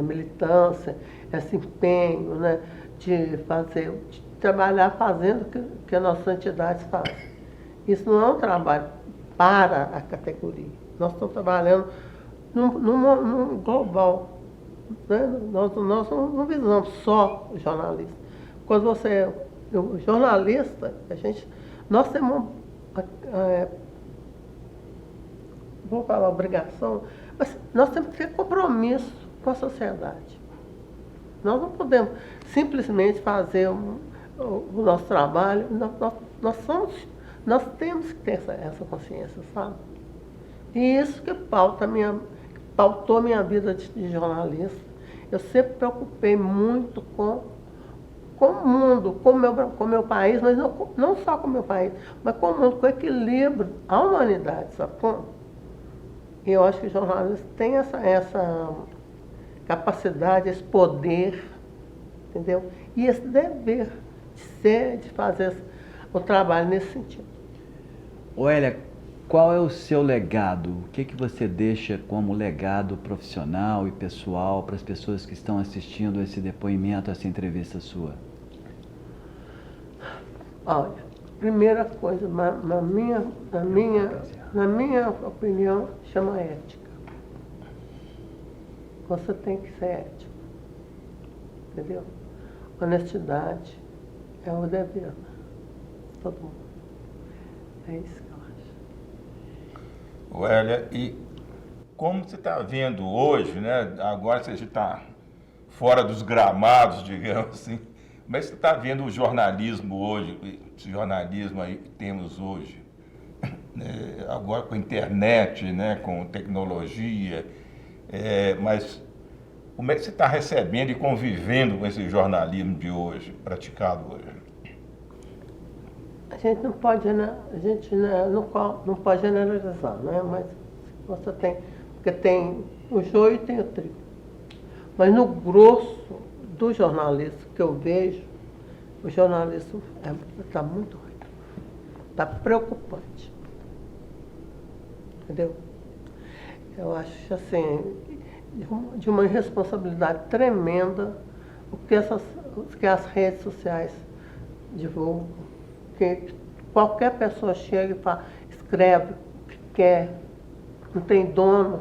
militância, esse empenho, né, de trabalhar fazendo o que as nossas entidades fazem. Isso não é um trabalho para a categoria. Nós estamos trabalhando num global. Né? Nós não visamos só o jornalista. Quando você é o jornalista, nós temos vou falar obrigação, mas nós temos que ter compromisso com a sociedade. Nós não podemos simplesmente fazer o nosso trabalho, nós temos que ter essa consciência, sabe? E isso que pautou minha vida de jornalista. Eu sempre preocupei muito com o mundo, com o meu país, mas não só com o meu país, mas com o mundo, com o equilíbrio, a humanidade, sabe como? E eu acho que o jornalista tem essa capacidade, esse poder, entendeu? E esse dever de fazer o trabalho nesse sentido. Oélia, qual é o seu legado? O que você deixa como legado profissional e pessoal para as pessoas que estão assistindo esse depoimento, essa entrevista sua? Olha, primeira coisa, na minha opinião, chama ética. Você tem que ser ético, entendeu? Honestidade é o dever, né? Todo mundo. É isso que eu acho. Oélia, e como você está vendo hoje, né? Agora você está fora dos gramados, digamos assim, mas você está vendo o jornalismo hoje, esse jornalismo aí que temos hoje, agora com a internet, né? Com tecnologia, mas como é que você está recebendo e convivendo com esse jornalismo de hoje, praticado hoje? A gente não pode generalizar, né? Mas você tem, porque tem o joio e tem o trigo. Mas no grosso do jornalismo que eu vejo, o jornalismo está muito ruim, está preocupante, entendeu? Eu acho assim, de uma irresponsabilidade tremenda o que as redes sociais divulgam, que qualquer pessoa chega e fala, escreve o que quer, não tem dono,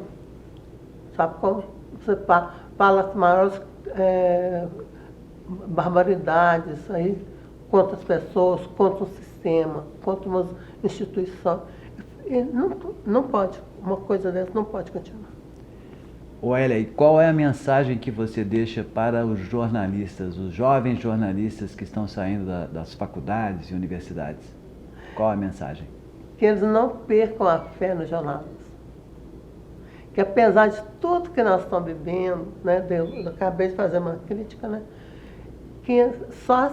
sabe como? Você fala as maiores barbaridades aí contra as pessoas, contra o sistema, contra uma instituição. E não pode, uma coisa dessa não pode continuar. Oélia, e qual é a mensagem que você deixa para os jornalistas, os jovens jornalistas que estão saindo das faculdades e universidades? Qual a mensagem? Que eles não percam a fé no jornalismo. Que apesar de tudo que nós estamos vivendo, né, eu acabei de fazer uma crítica, né, que só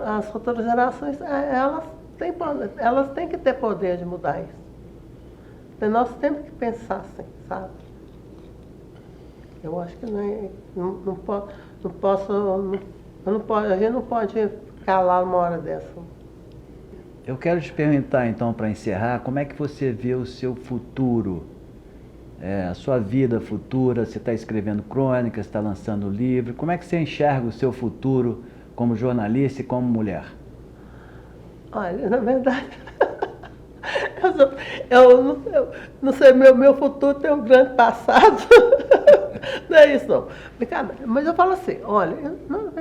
as futuras gerações, elas têm que ter poder de mudar isso. Então nós temos que pensar assim, sabe? Eu acho que a gente não pode calar uma hora dessa. Eu quero te perguntar então, para encerrar, como é que você vê o seu futuro? A sua vida futura, você está escrevendo crônicas, está lançando livro, como é que você enxerga o seu futuro como jornalista e como mulher? Olha, na verdade, eu não sei, meu futuro tem um grande passado, não é isso não. Mas eu falo assim, olha,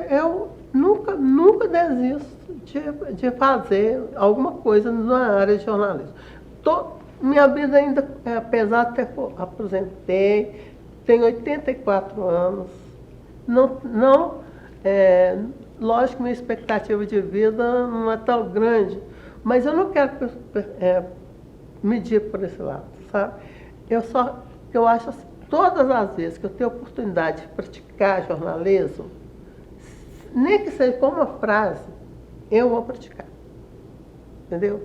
eu nunca desisto de fazer alguma coisa na área de jornalismo. Minha vida ainda, apesar de ter aposentei, tenho 84 anos, lógico que minha expectativa de vida não é tão grande, mas eu não quero medir por esse lado, sabe? Eu acho assim, todas as vezes que eu tenho oportunidade de praticar jornalismo, nem que seja com uma frase, eu vou praticar. Entendeu?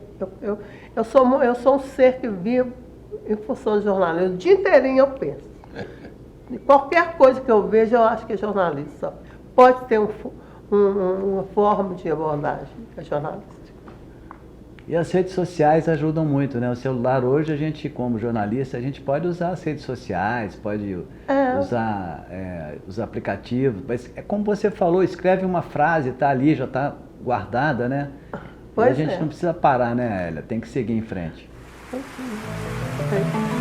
Eu sou um ser que vive em função de jornalismo. O dia inteirinho eu penso. E qualquer coisa que eu vejo, eu acho que é jornalista. Pode ter uma forma de abordagem jornalística. E as redes sociais ajudam muito, né? O celular hoje, a gente, como jornalista, a gente pode usar as redes sociais, pode usar os aplicativos. Mas é como você falou, escreve uma frase, está ali, já está guardada, né? Pois e a gente não precisa parar, né, Hélia? Tem que seguir em frente. É.